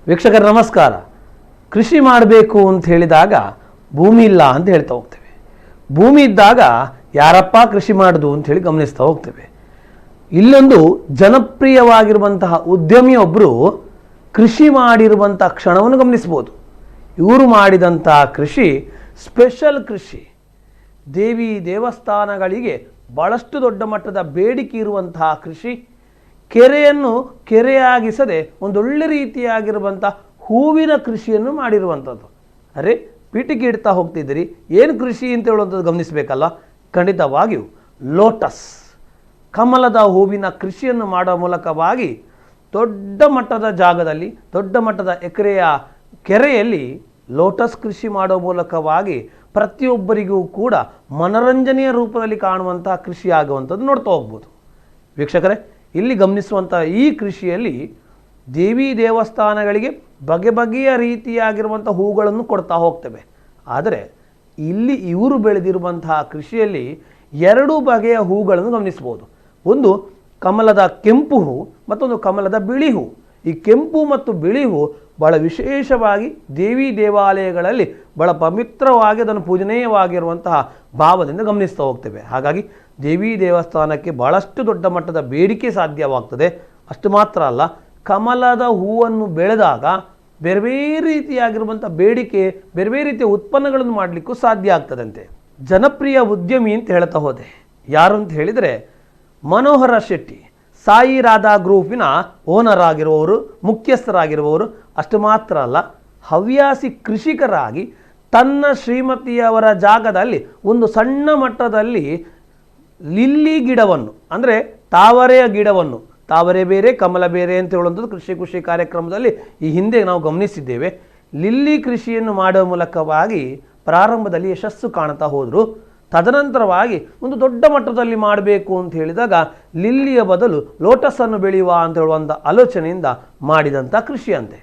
ವೀಕ್ಷಕರ ನಮಸ್ಕಾರ. ಕೃಷಿ ಮಾಡಬೇಕು ಅಂತ ಹೇಳಿದಾಗ ಭೂಮಿ ಇಲ್ಲ ಅಂತ ಹೇಳ್ತಾ ಹೋಗ್ತೇವೆ. ಭೂಮಿ ಇದ್ದಾಗ ಯಾರಪ್ಪ ಕೃಷಿ ಮಾಡೋದು ಅಂತ ಹೇಳಿ ಗಮನಿಸ್ತಾ ಹೋಗ್ತೇವೆ. ಇಲ್ಲೊಂದು ಜನಪ್ರಿಯವಾಗಿರುವಂತಹ ಉದ್ಯಮಿಯೊಬ್ಬರು ಕೃಷಿ ಮಾಡಿರುವಂಥ ಕ್ಷಣವನ್ನು ಗಮನಿಸ್ಬೋದು. ಇವರು ಮಾಡಿದಂತಹ ಕೃಷಿ ಸ್ಪೆಷಲ್ ಕೃಷಿ. ದೇವಿ ದೇವಸ್ಥಾನಗಳಿಗೆ ಭಾಳಷ್ಟು ದೊಡ್ಡ ಮಟ್ಟದ ಬೇಡಿಕೆ ಇರುವಂತಹ ಕೃಷಿ. ಕೆರೆಯನ್ನು ಕೆರೆಯಾಗಿಸದೆ ಒಂದೊಳ್ಳೆ ರೀತಿಯಾಗಿರುವಂಥ ಹೂವಿನ ಕೃಷಿಯನ್ನು ಮಾಡಿರುವಂಥದ್ದು. ಅರೆ, ಪೀಠಿಗೆ ಇಡ್ತಾ ಹೋಗ್ತಿದ್ದೀರಿ, ಏನು ಕೃಷಿ ಅಂತ ಹೇಳುವಂಥದ್ದು ಗಮನಿಸಬೇಕಲ್ಲ. ಖಂಡಿತವಾಗಿಯೂ ಲೋಟಸ್ ಕಮಲದ ಹೂವಿನ ಕೃಷಿಯನ್ನು ಮಾಡುವ ಮೂಲಕವಾಗಿ ದೊಡ್ಡ ಮಟ್ಟದ ಜಾಗದಲ್ಲಿ, ದೊಡ್ಡ ಮಟ್ಟದ ಎಕರೆಯ ಕೆರೆಯಲ್ಲಿ ಲೋಟಸ್ ಕೃಷಿ ಮಾಡುವ ಮೂಲಕವಾಗಿ ಪ್ರತಿಯೊಬ್ಬರಿಗೂ ಕೂಡ ಮನರಂಜನೆಯ ರೂಪದಲ್ಲಿ ಕಾಣುವಂಥ ಕೃಷಿ ಆಗುವಂಥದ್ದು ನೋಡ್ತಾ ಹೋಗ್ಬೋದು. ವೀಕ್ಷಕರೇ, ಇಲ್ಲಿ ಗಮನಿಸುವಂಥ ಈ ಕೃಷಿಯಲ್ಲಿ ದೇವಿ ದೇವಸ್ಥಾನಗಳಿಗೆ ಬಗೆ ಬಗೆಯ ರೀತಿಯಾಗಿರುವಂಥ ಹೂಗಳನ್ನು ಕೊಡ್ತಾ ಹೋಗ್ತೇವೆ. ಆದರೆ ಇಲ್ಲಿ ಇವರು ಬೆಳೆದಿರುವಂತಹ ಕೃಷಿಯಲ್ಲಿ ಎರಡು ಬಗೆಯ ಹೂಗಳನ್ನು ಗಮನಿಸ್ಬೋದು. ಒಂದು ಕಮಲದ ಕೆಂಪು ಹೂ, ಮತ್ತೊಂದು ಕಮಲದ ಬಿಳಿ ಹೂ. ಈ ಕೆಂಪು ಮತ್ತು ಬಿಳಿ ಹೂ ಭಾಳ ವಿಶೇಷವಾಗಿ ದೇವಿ ದೇವಾಲಯಗಳಲ್ಲಿ ಭಾಳ ಪವಿತ್ರವಾಗಿ ಅದನ್ನು ಪೂಜನೀಯವಾಗಿರುವಂತಹ ಭಾವದಿಂದ ಗಮನಿಸ್ತಾ ಹೋಗ್ತೇವೆ. ಹಾಗಾಗಿ ದೇವಿ ದೇವಸ್ಥಾನಕ್ಕೆ ಭಾಳಷ್ಟು ದೊಡ್ಡ ಮಟ್ಟದ ಬೇಡಿಕೆ ಸಾಧ್ಯವಾಗ್ತದೆ. ಅಷ್ಟು ಮಾತ್ರ ಅಲ್ಲ, ಕಮಲದ ಹೂವನ್ನು ಬೆಳೆದಾಗ ಬೇರೆ ಬೇರೆ ರೀತಿಯಾಗಿರುವಂಥ ಬೇಡಿಕೆ, ಬೇರೆ ಬೇರೆ ರೀತಿಯ ಉತ್ಪನ್ನಗಳನ್ನು ಮಾಡಲಿಕ್ಕೂ ಸಾಧ್ಯ ಆಗ್ತದಂತೆ. ಜನಪ್ರಿಯ ಉದ್ಯಮಿ ಅಂತ ಹೇಳ್ತಾ ಹೋದೆ. ಯಾರು ಅಂತ ಹೇಳಿದರೆ ಮನೋಹರ ಶೆಟ್ಟಿ, ಸಾಯಿ ರಾಧಾ ಗ್ರೂಪಿನ ಓನರ್ ಆಗಿರುವವರು, ಮುಖ್ಯಸ್ಥರಾಗಿರುವವರು. ಅಷ್ಟು ಮಾತ್ರ ಅಲ್ಲ, ಹವ್ಯಾಸಿ ಕೃಷಿಕರಾಗಿ ತನ್ನ ಶ್ರೀಮತಿಯವರ ಜಾಗದಲ್ಲಿ ಒಂದು ಸಣ್ಣ ಮಟ್ಟದಲ್ಲಿ ಲಿಲ್ಲಿ ಗಿಡವನ್ನು, ಅಂದರೆ ತಾವರೆಯ ಗಿಡವನ್ನು, ತಾವರೆ ಬೇರೆ ಕಮಲ ಬೇರೆ ಅಂತ ಹೇಳುವಂಥದ್ದು ಕೃಷಿ ಕಾರ್ಯಕ್ರಮದಲ್ಲಿ ಈ ಹಿಂದೆ ನಾವು ಗಮನಿಸಿದ್ದೇವೆ. ಲಿಲ್ಲಿ ಕೃಷಿಯನ್ನು ಮಾಡುವ ಮೂಲಕವಾಗಿ ಪ್ರಾರಂಭದಲ್ಲಿ ಯಶಸ್ಸು ಕಾಣ್ತಾ ಹೋದರು. ತದನಂತರವಾಗಿ ಒಂದು ದೊಡ್ಡ ಮಟ್ಟದಲ್ಲಿ ಮಾಡಬೇಕು ಅಂತ ಹೇಳಿದಾಗ ಲಿಲ್ಲಿಯ ಬದಲು ಲೋಟಸನ್ನು ಬೆಳೆಯುವ ಅಂತ ಹೇಳುವಂಥ ಆಲೋಚನೆಯಿಂದ ಮಾಡಿದಂಥ ಕೃಷಿಯಂತೆ.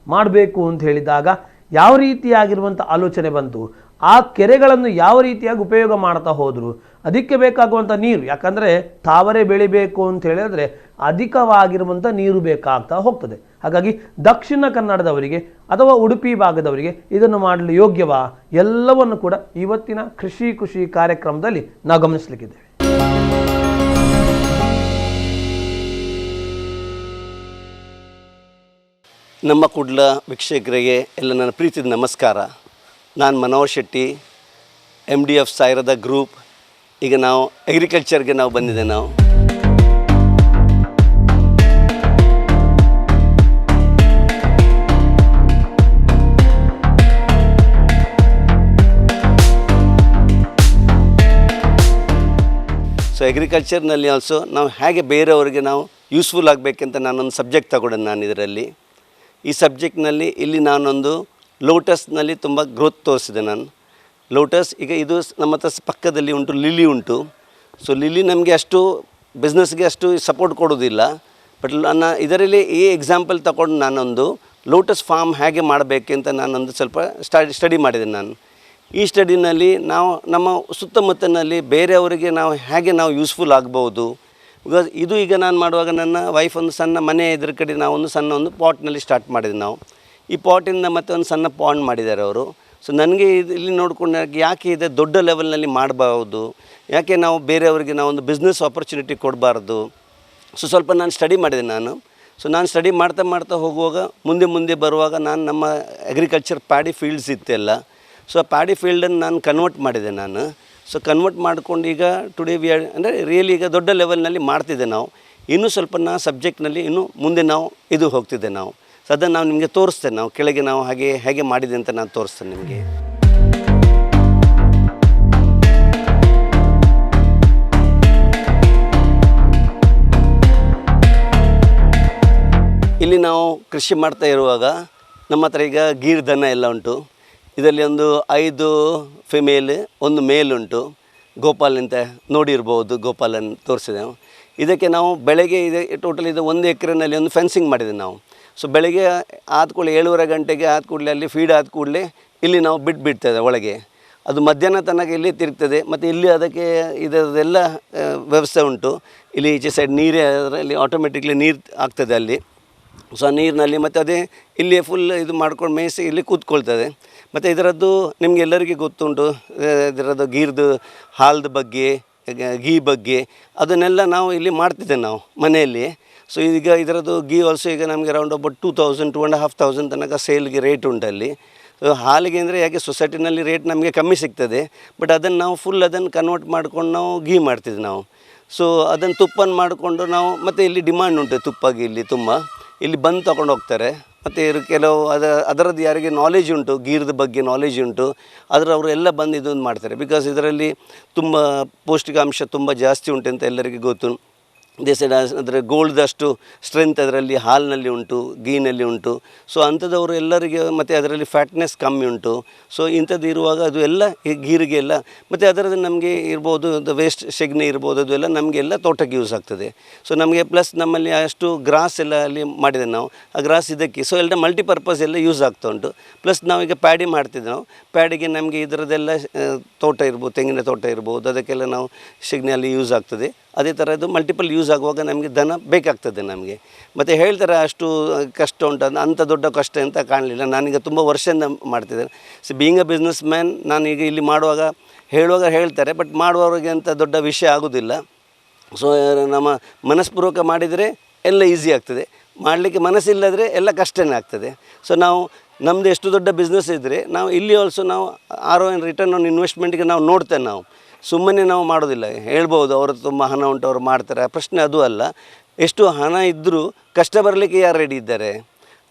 ಮಾಡಬೇಕು ಅಂತ ಹೇಳಿದಾಗ ಯಾವ ರೀತಿಯಾಗಿರುವಂಥ ಆಲೋಚನೆ ಬಂತು, ಆ ಕೆರೆಗಳನ್ನು ಯಾವ ರೀತಿಯಾಗಿ ಉಪಯೋಗ ಮಾಡ್ತಾ ಹೋದರು, ಅದಕ್ಕೆ ಬೇಕಾಗುವಂಥ ನೀರು, ಯಾಕಂದರೆ ತಾವರೆ ಬೆಳಿಬೇಕು ಅಂತ ಹೇಳಿದರೆ ಅಧಿಕವಾಗಿರುವಂಥ ನೀರು ಬೇಕಾಗ್ತಾ ಹೋಗ್ತದೆ. ಹಾಗಾಗಿ ದಕ್ಷಿಣ ಕನ್ನಡದವರಿಗೆ ಅಥವಾ ಉಡುಪಿ ಭಾಗದವರಿಗೆ ಇದನ್ನು ಮಾಡಲು ಯೋಗ್ಯವಾ, ಎಲ್ಲವನ್ನು ಕೂಡ ಇವತ್ತಿನ ಕೃಷಿ ಕಾರ್ಯಕ್ರಮದಲ್ಲಿ ನಾವು ಗಮನಿಸಲಿಕ್ಕಿದ್ದೇವೆ. ನಮ್ಮ ಕುಡ್ಲ ವೀಕ್ಷಕರಿಗೆ ಎಲ್ಲ ನನ್ನ ಪ್ರೀತಿದ ನಮಸ್ಕಾರ. ನಾನು Manohar Shetty, MD of Sai Radha group. ಈಗ ನಾವು ಅಗ್ರಿಕಲ್ಚರ್ಗೆ ನಾವು ಬಂದಿದೆ. ನಾವು ಸೊ ಅಗ್ರಿಕಲ್ಚರ್ನಲ್ಲಿ ಆಲ್ಸೋ ನಾವು ಹೇಗೆ ಬೇರೆಯವರಿಗೆ ನಾವು ಯೂಸ್ಫುಲ್ ಆಗಬೇಕಂತ ನಾನೊಂದು ಸಬ್ಜೆಕ್ಟ್ ತಗೊಂಡೆ. ನಾನು ಇದರಲ್ಲಿ ಈ ಸಬ್ಜೆಕ್ಟ್ನಲ್ಲಿ ಇಲ್ಲಿ ನಾನೊಂದು ಲೋಟಸ್ನಲ್ಲಿ ತುಂಬ ಗ್ರೋತ್ ತೋರಿಸಿದೆ. ನಾನು ಲೋಟಸ್ ಈಗ ಇದು ನಮ್ಮ ಹತ್ರ ಪಕ್ಕದಲ್ಲಿ ಉಂಟು, ಲಿಲಿ ಉಂಟು. ಸೊ ಲಿಲಿ ನಮಗೆ ಅಷ್ಟು ಬಿಸ್ನೆಸ್ಗೆ ಅಷ್ಟು ಸಪೋರ್ಟ್ ಕೊಡೋದಿಲ್ಲ. ಬಟ್ ನಾನು ಇದರಲ್ಲಿ ಈ ಎಕ್ಸಾಂಪಲ್ ತಗೊಂಡು ನಾನೊಂದು ಲೋಟಸ್ ಫಾರ್ಮ್ ಹೇಗೆ ಮಾಡಬೇಕಂತ ನಾನೊಂದು ಸ್ವಲ್ಪ ಸ್ಟಡಿ ಮಾಡಿದೆ. ನಾನು ಈ ಸ್ಟಡಿನಲ್ಲಿ ನಾವು ನಮ್ಮ ಸುತ್ತಮುತ್ತಲಿನಲ್ಲಿ ಬೇರೆಯವರಿಗೆ ನಾವು ಹೇಗೆ ನಾವು ಯೂಸ್ಫುಲ್ ಆಗ್ಬೋದು. ಬಿಕಾಸ್ ಇದು ಈಗ ನಾನು ಮಾಡುವಾಗ ನನ್ನ ವೈಫ್ ಒಂದು ಸಣ್ಣ ಮನೆ ಎದುರು ಕಡೆ ನಾವೊಂದು ಸಣ್ಣ ಒಂದು ಪಾಟ್ನಲ್ಲಿ ಸ್ಟಾರ್ಟ್ ಮಾಡಿದ್ವಿ. ನಾವು ಈ ಪಾಟಿಂದ ಮತ್ತೆ ಒಂದು ಸಣ್ಣ ಪಾಂಡ್ ಮಾಡಿದ್ದಾರೆ ಅವರು. ಸೊ ನನಗೆ ಇಲ್ಲಿ ನೋಡ್ಕೊಂಡು ಯಾಕೆ ಇದೆ ದೊಡ್ಡ ಲೆವೆಲ್ನಲ್ಲಿ ಮಾಡಬಹುದು, ಯಾಕೆ ನಾವು ಬೇರೆಯವರಿಗೆ ನಾವೊಂದು ಬಿಸ್ನೆಸ್ ಆಪರ್ಚುನಿಟಿ ಕೊಡಬಾರ್ದು. ಸೊ ಸ್ವಲ್ಪ ನಾನು ಸ್ಟಡಿ ಮಾಡಿದೆ ನಾನು. ಸೊ ನಾನು ಸ್ಟಡಿ ಮಾಡ್ತಾ ಹೋಗುವಾಗ ಮುಂದೆ ಬರುವಾಗ ನಾನು ನಮ್ಮ ಅಗ್ರಿಕಲ್ಚರ್ ಪ್ಯಾಡಿ ಫೀಲ್ಡ್ಸ್ ಇತ್ತೆಲ್ಲ. ಸೊ ಆ ಪ್ಯಾಡಿ ಫೀಲ್ಡನ್ನು ನಾನು ಕನ್ವರ್ಟ್ ಮಾಡಿದೆ ನಾನು. ಸೊ ಕನ್ವರ್ಟ್ ಮಾಡ್ಕೊಂಡು ಈಗ ಟುಡೇ ಅಂದರೆ ರಿಯಲಿ ಈಗ ದೊಡ್ಡ ಲೆವೆಲ್ನಲ್ಲಿ ಮಾಡ್ತಿದ್ದೆ ನಾವು. ಇನ್ನೂ ಸ್ವಲ್ಪ ಸಬ್ಜೆಕ್ಟ್ನಲ್ಲಿ ಇನ್ನೂ ಮುಂದೆ ನಾವು ಇದು ಹೋಗ್ತಿದ್ದೆ ನಾವು. ಸೊ ಅದನ್ನು ನಾವು ನಿಮಗೆ ತೋರಿಸ್ತೇನೆ. ನಾವು ಕೆಳಗೆ ನಾವು ಹೇಗೆ ಮಾಡಿದೆ ಅಂತ ನಾನು ತೋರಿಸ್ತೇನೆ ನಿಮಗೆ. ಇಲ್ಲಿ ನಾವು ಕೃಷಿ ಮಾಡ್ತಾ ಇರುವಾಗ ನಮ್ಮ ಹತ್ರ ಈಗ ಗೀರ್ ದನ ಎಲ್ಲ ಉಂಟು. ಇದರಲ್ಲಿ ಒಂದು 5 ಫಿಮೇಲ್, 1 ಮೇಲ್ ಉಂಟು. ಗೋಪಾಲ್ ಅಂತ ನೋಡಿರ್ಬೋದು, ಗೋಪಾಲನ್ನು ತೋರಿಸಿದೆವು. ಇದಕ್ಕೆ ನಾವು ಬೆಳಗ್ಗೆ ಇದೆ ಟೋಟಲ್ ಇದು 1 ಎಕರೆನಲ್ಲಿ ಒಂದು ಫೆನ್ಸಿಂಗ್ ಮಾಡಿದೆ ನಾವು. ಸೊ ಬೆಳಗ್ಗೆ ಆದ ಕೂಡಲೇ 7:30 ಗಂಟೆಗೆ ಆದ ಕೂಡಲೇ ಅಲ್ಲಿ ಫೀಡ್ ಆದ ಕೂಡಲೇ ಇಲ್ಲಿ ನಾವು ಬಿಡ್ತದೆ ಒಳಗೆ. ಅದು ಮಧ್ಯಾಹ್ನ ತನಕ ಇಲ್ಲಿ ತಿರುಗ್ತದೆ. ಮತ್ತು ಇಲ್ಲಿ ಅದಕ್ಕೆ ಇದೆಲ್ಲ ವ್ಯವಸ್ಥೆ ಉಂಟು. ಇಲ್ಲಿ ಈಚೆ ಸೈಡ್ ನೀರೇ ಅದರಲ್ಲಿ ಆಟೋಮೆಟಿಕ್ಲಿ ನೀರು ಆಗ್ತದೆ ಅಲ್ಲಿ. ಸೊ ಆ ನೀರಿನಲ್ಲಿ ಮತ್ತು ಅದೇ ಇಲ್ಲಿ ಫುಲ್ ಇದು ಮಾಡ್ಕೊಂಡು ಮೇಯಿಸಿ ಇಲ್ಲಿ ಕೂತ್ಕೊಳ್ತದೆ. ಮತ್ತು ಇದರದ್ದು ನಿಮಗೆ ಎಲ್ಲರಿಗೂ ಗೊತ್ತುಂಟು, ಇದರದ್ದು ಗೀರ್ದು ಹಾಲ್ದ ಬಗ್ಗೆ, ಗೀ ಬಗ್ಗೆ ಅದನ್ನೆಲ್ಲ ನಾವು ಇಲ್ಲಿ ಮಾಡ್ತಿದ್ದೇವೆ ನಾವು ಮನೆಯಲ್ಲಿ. ಸೊ ಈಗ ಇದರದ್ದು ಗೀ ಆಲ್ಸೋ ಈಗ ನಮಗೆ ಅರೌಂಡ್ ಅಬೌಟ್ 2000 2500 ತನಕ ಸೇಲ್ಗೆ ರೇಟ್ ಉಂಟಲ್ಲಿ. ಹಾಲಿಗೆ ಅಂದರೆ ಯಾಕೆ ಸೊಸೈಟಿನಲ್ಲಿ ರೇಟ್ ನಮಗೆ ಕಮ್ಮಿ ಸಿಗ್ತದೆ, ಬಟ್ ಅದನ್ನು ನಾವು ಫುಲ್ ಅದನ್ನು ಕನ್ವರ್ಟ್ ಮಾಡ್ಕೊಂಡು ನಾವು ಗೀ ಮಾಡ್ತಿದ್ವಿ ನಾವು. ಸೊ ಅದನ್ನು ತುಪ್ಪನ ಮಾಡಿಕೊಂಡು ನಾವು, ಮತ್ತು ಇಲ್ಲಿ ಡಿಮಾಂಡ್ ಉಂಟು ತುಪ್ಪಗೆ, ಇಲ್ಲಿ ತುಂಬ ಇಲ್ಲಿ ಬಂದು ತೊಗೊಂಡು ಹೋಗ್ತಾರೆ. ಮತ್ತು ಕೆಲವು ಅದರದ್ದು ಯಾರಿಗೆ ನಾಲೆಜ್ ಉಂಟು, ಗೀರ್ದ ಬಗ್ಗೆ ನಾಲೆಜ್ ಉಂಟು, ಅವರು ಎಲ್ಲ ಬಂದು ಇದೊಂದು ಮಾಡ್ತಾರೆ. ಬಿಕಾಸ್ ಇದರಲ್ಲಿ ತುಂಬ ಪೌಷ್ಟಿಕಾಂಶ ತುಂಬ ಜಾಸ್ತಿ ಉಂಟು ಅಂತ ಎಲ್ಲರಿಗೂ ಗೊತ್ತು. ಅದರ ಗೋಲ್ದಷ್ಟು ಸ್ಟ್ರೆಂತ್ ಅದರಲ್ಲಿ ಹಾಲಿನಲ್ಲಿ ಉಂಟು, ಗೀನಲ್ಲಿ ಉಂಟು. ಸೊ ಅಂಥದ್ದವರು ಎಲ್ಲರಿಗೆ, ಮತ್ತು ಅದರಲ್ಲಿ ಫ್ಯಾಟ್ನೆಸ್ ಕಮ್ಮಿ ಉಂಟು. ಸೊ ಇಂಥದ್ದು ಇರುವಾಗ ಅದು ಎಲ್ಲ ಗೀರಿಗೆ ಎಲ್ಲ, ಮತ್ತು ಅದರದ್ದು ನಮಗೆ ಇರ್ಬೋದು ವೇಸ್ಟ್ ಸೆಗಣಿ ಇರ್ಬೋದು, ಅದು ಎಲ್ಲ ನಮಗೆಲ್ಲ ತೋಟಕ್ಕೆ ಯೂಸ್ ಆಗ್ತದೆ. ಸೊ ನಮಗೆ ಪ್ಲಸ್ ನಮ್ಮಲ್ಲಿ ಅಷ್ಟು ಗ್ರಾಸ್ ಎಲ್ಲ ಅಲ್ಲಿ ಮಾಡಿದೆ ನಾವು, ಆ ಗ್ರಾಸ್ ಇದಕ್ಕೆ. ಸೊ ಎಲ್ಲ ಮಲ್ಟಿಪರ್ಪಸ್ ಎಲ್ಲ ಯೂಸ್ ಆಗ್ತಾ ಉಂಟು. ಪ್ಲಸ್ ನಾವೀಗ ಪ್ಯಾಡಿ ಮಾಡ್ತಿದ್ದೆ ನಾವು, ಪ್ಯಾಡಿಗೆ ನಮಗೆ ಇದರದ್ದೆಲ್ಲ ತೋಟ ಇರ್ಬೋದು, ತೆಂಗಿನ ತೋಟ ಇರ್ಬೋದು, ಅದಕ್ಕೆಲ್ಲ ನಾವು ಸೆಗಣಿಯಲ್ಲಿ ಯೂಸ್ ಆಗ್ತದೆ. ಅದೇ ಥರದ್ದು ಮಲ್ಟಿಪಲ್ ಯೂಸ್ ಆಗುವಾಗ ನಮಗೆ ದನ ಬೇಕಾಗ್ತದೆ ನಮಗೆ. ಮತ್ತು ಹೇಳ್ತಾರೆ ಅಷ್ಟು ಕಷ್ಟ ಉಂಟು, ಅಂಥ ದೊಡ್ಡ ಕಷ್ಟ ಅಂತ ಕಾಣಲಿಲ್ಲ. ನಾನೀಗ ತುಂಬ ವರ್ಷದಿಂದ ಮಾಡ್ತಿದ್ದೇನೆ. So being a business man, ನಾನೀಗ ಇಲ್ಲಿ ಮಾಡುವಾಗ ಹೇಳುವಾಗ ಹೇಳ್ತಾರೆ, ಬಟ್ ಮಾಡುವವರಿಗೆ ಅಂತ ದೊಡ್ಡ ವಿಷಯ ಆಗೋದಿಲ್ಲ. ಸೊ ನಮ್ಮ ಮನಸ್ಪೂರ್ವಕ ಮಾಡಿದರೆ ಎಲ್ಲ ಈಸಿ ಆಗ್ತದೆ, ಮಾಡಲಿಕ್ಕೆ ಮನಸ್ಸಿಲ್ಲದ್ರೆ ಎಲ್ಲ ಕಷ್ಟನೇ ಆಗ್ತದೆ. ಸೊ ನಾವು ನಮ್ಮದು ಎಷ್ಟು ದೊಡ್ಡ ಬಿಸ್ನೆಸ್ ಇದ್ದರೆ ನಾವು ಇಲ್ಲಿ ಆಲ್ಸೋ ನಾವು ROI ರಿಟರ್ನ್ ಆನ್ ಇನ್ವೆಸ್ಟ್ಮೆಂಟ್ಗೆ ನಾವು ನೋಡ್ತೇವೆ. ನಾವು ಸುಮ್ಮನೆ ನಾವು ಮಾಡೋದಿಲ್ಲ. ಹೇಳ್ಬೋದು ಅವ್ರದ್ದು ತುಂಬ ಹಣ ಉಂಟು, ಅವ್ರು ಮಾಡ್ತಾರೆ, ಪ್ರಶ್ನೆ ಅದು ಅಲ್ಲ. ಎಷ್ಟು ಹಣ ಇದ್ದರೂ ಕಷ್ಟ ಬರಲಿಕ್ಕೆ ಯಾರು ರೆಡಿ ಇದ್ದಾರೆ?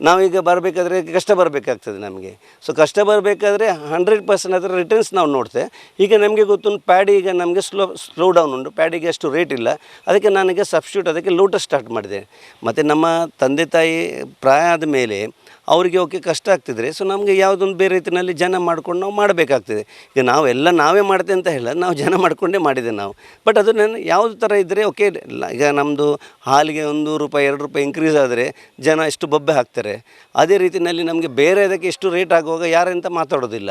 ನಾವೀಗ ಬರಬೇಕಾದ್ರೆ ಕಷ್ಟ ಬರಬೇಕಾಗ್ತದೆ ನಮಗೆ. ಸೊ ಕಷ್ಟ ಬರಬೇಕಾದ್ರೆ 100% ಅದರ ರಿಟರ್ನ್ಸ್ ನಾವು ನೋಡ್ತೇವೆ. ಈಗ ನಮಗೆ ಗೊತ್ತುಂಟು ಪ್ಯಾಡಿ ಈಗ ನಮಗೆ ಸ್ಲೋ ಡೌನ್ ಉಂಟು, ಪ್ಯಾಡಿಗೆ ಅಷ್ಟು ರೇಟ್ ಇಲ್ಲ. ಅದಕ್ಕೆ ನನಗೆ ಸಬ್ಸ್ಟಿಟ್ಯೂಟ್ ಅದಕ್ಕೆ ಲೋಟಸ್ ಸ್ಟಾರ್ಟ್ ಮಾಡಿದೆ. ಮತ್ತು ನಮ್ಮ ತಂದೆ ತಾಯಿ ಪ್ರಾಯ ಆದ ಮೇಲೆ ಅವರಿಗೆ ಓಕೆ ಕಷ್ಟ ಆಗ್ತಿದ್ರೆ, ಸೊ ನಮಗೆ ಯಾವುದೊಂದು ಬೇರೆ ರೀತಿಯಲ್ಲಿ ಜನ ಮಾಡ್ಕೊಂಡು ನಾವು ಮಾಡಬೇಕಾಗ್ತದೆ. ಈಗ ನಾವೆಲ್ಲ ನಾವೇ ಮಾಡ್ತೇವೆ ಅಂತ ಹೇಳ, ನಾವು ಜನ ಮಾಡಿಕೊಂಡೇ ಮಾಡಿದೆ ನಾವು. ಬಟ್ ಅದು ನಾನು ಯಾವುದು ಥರ ಇದ್ದರೆ ಓಕೆ. ಈಗ ನಮ್ಮದು ಹಾಲಿಗೆ ₹1 ₹2 ಇನ್ಕ್ರೀಸ್ ಆದರೆ ಜನ ಎಷ್ಟು ಬೊಬ್ಬೆ ಹಾಕ್ತಾರೆ. ಅದೇ ರೀತಿಯಲ್ಲಿ ನಮಗೆ ಬೇರೆ ಅದಕ್ಕೆ ಎಷ್ಟು ರೇಟ್ ಆಗುವಾಗ ಯಾರಂತ ಮಾತಾಡೋದಿಲ್ಲ.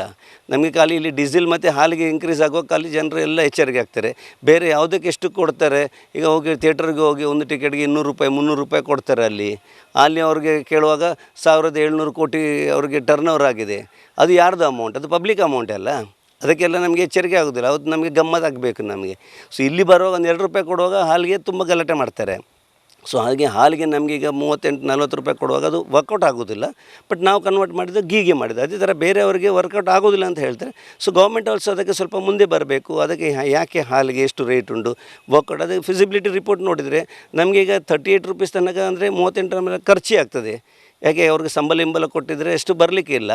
ನಮಗೆ ಖಾಲಿ ಇಲ್ಲಿ ಡೀಸೆಲ್ ಮತ್ತು ಹಾಲಿಗೆ ಇನ್ಕ್ರೀಸ್ ಆಗುವಾಗ ಖಾಲಿ ಜನರು ಎಲ್ಲ ಎಚ್ಚರಿಕೆ ಆಗ್ತಾರೆ. ಬೇರೆ ಯಾವುದಕ್ಕೆ ಎಷ್ಟು ಕೊಡ್ತಾರೆ? ಈಗ ಹೋಗಿ ಥಿಯೇಟರ್ಗೆ ಹೋಗಿ ಒಂದು ಟಿಕೆಟ್ಗೆ ₹200 ₹300 ಕೊಡ್ತಾರೆ. ಅಲ್ಲಿ ಅವ್ರಿಗೆ ಕೇಳುವಾಗ 1700 ಕೋಟಿ ಅವ್ರಿಗೆ ಟರ್ನ್ ಓವರ್ ಆಗಿದೆ. ಅದು ಯಾರ್ದು ಅಮೌಂಟ್? ಅದು ಪಬ್ಲಿಕ್ ಅಮೌಂಟ್ ಅಲ್ಲ. ಅದಕ್ಕೆಲ್ಲ ನಮಗೆ ಎಚ್ಚರಿಕೆ ಆಗೋದಿಲ್ಲ. ಅವತ್ತು ನಮಗೆ ಗಮ್ಮತ್ತಾಗಬೇಕು ನಮಗೆ. ಸೊ ಇಲ್ಲಿ ಬರುವಾಗ ಒಂದು ₹2 ಕೊಡುವಾಗ ಹಾಲಿಗೆ ತುಂಬ ಗಲಾಟೆ ಮಾಡ್ತಾರೆ. ಸೊ ಹಾಗೆ ಹಾಲಿಗೆ ನಮಗೆ ಈಗ ₹38-40 ಕೊಡುವಾಗ ಅದು ವರ್ಕೌಟ್ ಆಗೋದಿಲ್ಲ. ಬಟ್ ನಾವು ಕನ್ವರ್ಟ್ ಮಾಡಿದ್ದು ಗೀಗೆ ಮಾಡಿದ್ದು. ಅದೇ ಥರ ಬೇರೆಯವರಿಗೆ ವರ್ಕೌಟ್ ಆಗೋದಿಲ್ಲ ಅಂತ ಹೇಳ್ತಾರೆ. ಸೊ ಗೌರ್ಮೆಂಟ್ ಆಲ್ಸೋ ಅದಕ್ಕೆ ಸ್ವಲ್ಪ ಮುಂದೆ ಬರಬೇಕು. ಅದಕ್ಕೆ ಯಾಕೆ ಹಾಲಿಗೆ ಎಷ್ಟು ರೇಟ್ ಉಂಟು ವರ್ಕೌಟ್, ಅದಕ್ಕೆ ಫಿಸಿಬಿಲಿಟಿ ರಿಪೋರ್ಟ್ ನೋಡಿದರೆ ನಮಗೆ ಈಗ ₹38 ತನಕ ಅಂದರೆ 38 ಮೇಲೆ ಖರ್ಚೇ ಆಗ್ತದೆ. ಯಾಕೆ ಅವ್ರಿಗೆ ಸಂಬಳ ಕೊಟ್ಟಿದ್ದರೆ ಎಷ್ಟು ಬರಲಿಕ್ಕೆ ಇಲ್ಲ.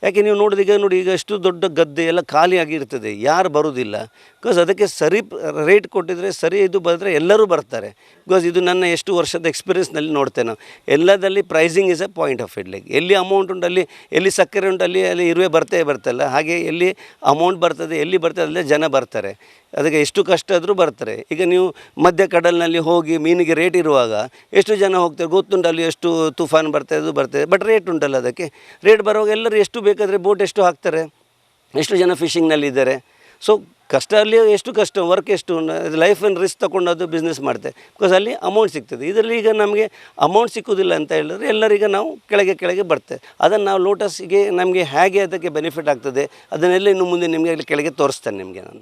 ಯಾಕೆ ನೀವು ನೋಡಿದ ನೋಡಿ ಈಗ ಎಷ್ಟು ದೊಡ್ಡ ಗದ್ದೆ ಎಲ್ಲ ಖಾಲಿಯಾಗಿರ್ತದೆ, ಯಾರು ಬರೋದಿಲ್ಲ. ಬಿಕಾಸ್ ಅದಕ್ಕೆ ಸರಿ ರೇಟ್ ಕೊಟ್ಟಿದ್ರೆ ಸರಿ ಇದು ಬಂದರೆ ಎಲ್ಲರೂ ಬರ್ತಾರೆ. ಬಿಕಾಸ್ ಇದು ನನ್ನ ಎಷ್ಟು ವರ್ಷದ ಎಕ್ಸ್ಪೀರಿಯನ್ಸ್ನಲ್ಲಿ ನೋಡ್ತೇನೆ ನಾವು. ಎಲ್ಲದಲ್ಲಿ pricing is a point of it. Like ಎಲ್ಲಿ ಅಮೌಂಟ್ ಉಂಟು ಎಲ್ಲಿ ಸಕ್ಕರೆ ಉಂಟು ಅಲ್ಲಿ ಇರುವೆ ಬರ್ತಲ್ಲ. ಹಾಗೆ ಎಲ್ಲಿ ಅಮೌಂಟ್ ಬರ್ತದೆ, ಎಲ್ಲಿ ಬರ್ತದೆ ಅಲ್ಲೇ ಜನ ಬರ್ತಾರೆ. ಅದಕ್ಕೆ ಎಷ್ಟು ಕಷ್ಟ ಆದರೂ ಬರ್ತಾರೆ. ಈಗ ನೀವು ಮಧ್ಯ ಕಡಲಿನಲ್ಲಿ ಹೋಗಿ ಮೀನಿಗೆ ರೇಟ್ ಇರುವಾಗ ಎಷ್ಟು ಜನ ಹೋಗ್ತಾರೆ ಗೊತ್ತುಂಟು, ಅಲ್ಲಿ ಎಷ್ಟು ತುಫಾನ್ ಬರ್ತದೆ, ಅದು ಬರ್ತದೆ. ಬಟ್ ರೇಟ್ ಉಂಟಲ್ಲ, ಅದಕ್ಕೆ ರೇಟ್ ಬರುವಾಗ ಎಲ್ಲರೂ ಎಷ್ಟು ಬೇಕಾದರೆ ಬೋಟ್ ಎಷ್ಟು ಹಾಕ್ತಾರೆ, ಎಷ್ಟು ಜನ ಫಿಶಿಂಗ್ನಲ್ಲಿದ್ದಾರೆ. ಸೊ ಕಷ್ಟ ಅಲ್ಲಿ ಎಷ್ಟು ಕಷ್ಟ, ವರ್ಕ್ ಎಷ್ಟು, ಲೈಫ್ ಆ್ಯಂಡ್ ರಿಸ್ಕ್ ತೊಗೊಂಡು ಬಿಸ್ನೆಸ್ ಮಾಡ್ತಾರೆ. ಬಿಕಾಸ್ ಅಲ್ಲಿ ಅಮೌಂಟ್ ಸಿಗ್ತದೆ. ಇದರಲ್ಲಿ ಈಗ ನಮಗೆ ಅಮೌಂಟ್ ಸಿಕ್ಕುವುದಿಲ್ಲ ಅಂತ ಹೇಳಿದ್ರೆ ಎಲ್ಲರಿಗೆ ನಾವು ಕೆಳಗೆ ಬರ್ತೇವೆ. ಅದನ್ನು ನಾವು ಲೋಟಸ್ಗೆ ನಮಗೆ ಹೇಗೆ ಅದಕ್ಕೆ ಬೆನಿಫಿಟ್ ಆಗ್ತದೆ ಅದನ್ನೆಲ್ಲ ಇನ್ನು ಮುಂದೆ ನಿಮಗೆ ಅಲ್ಲಿ ಕೆಳಗೆ ತೋರಿಸ್ತೇನೆ ನಿಮಗೆ ನಾನು.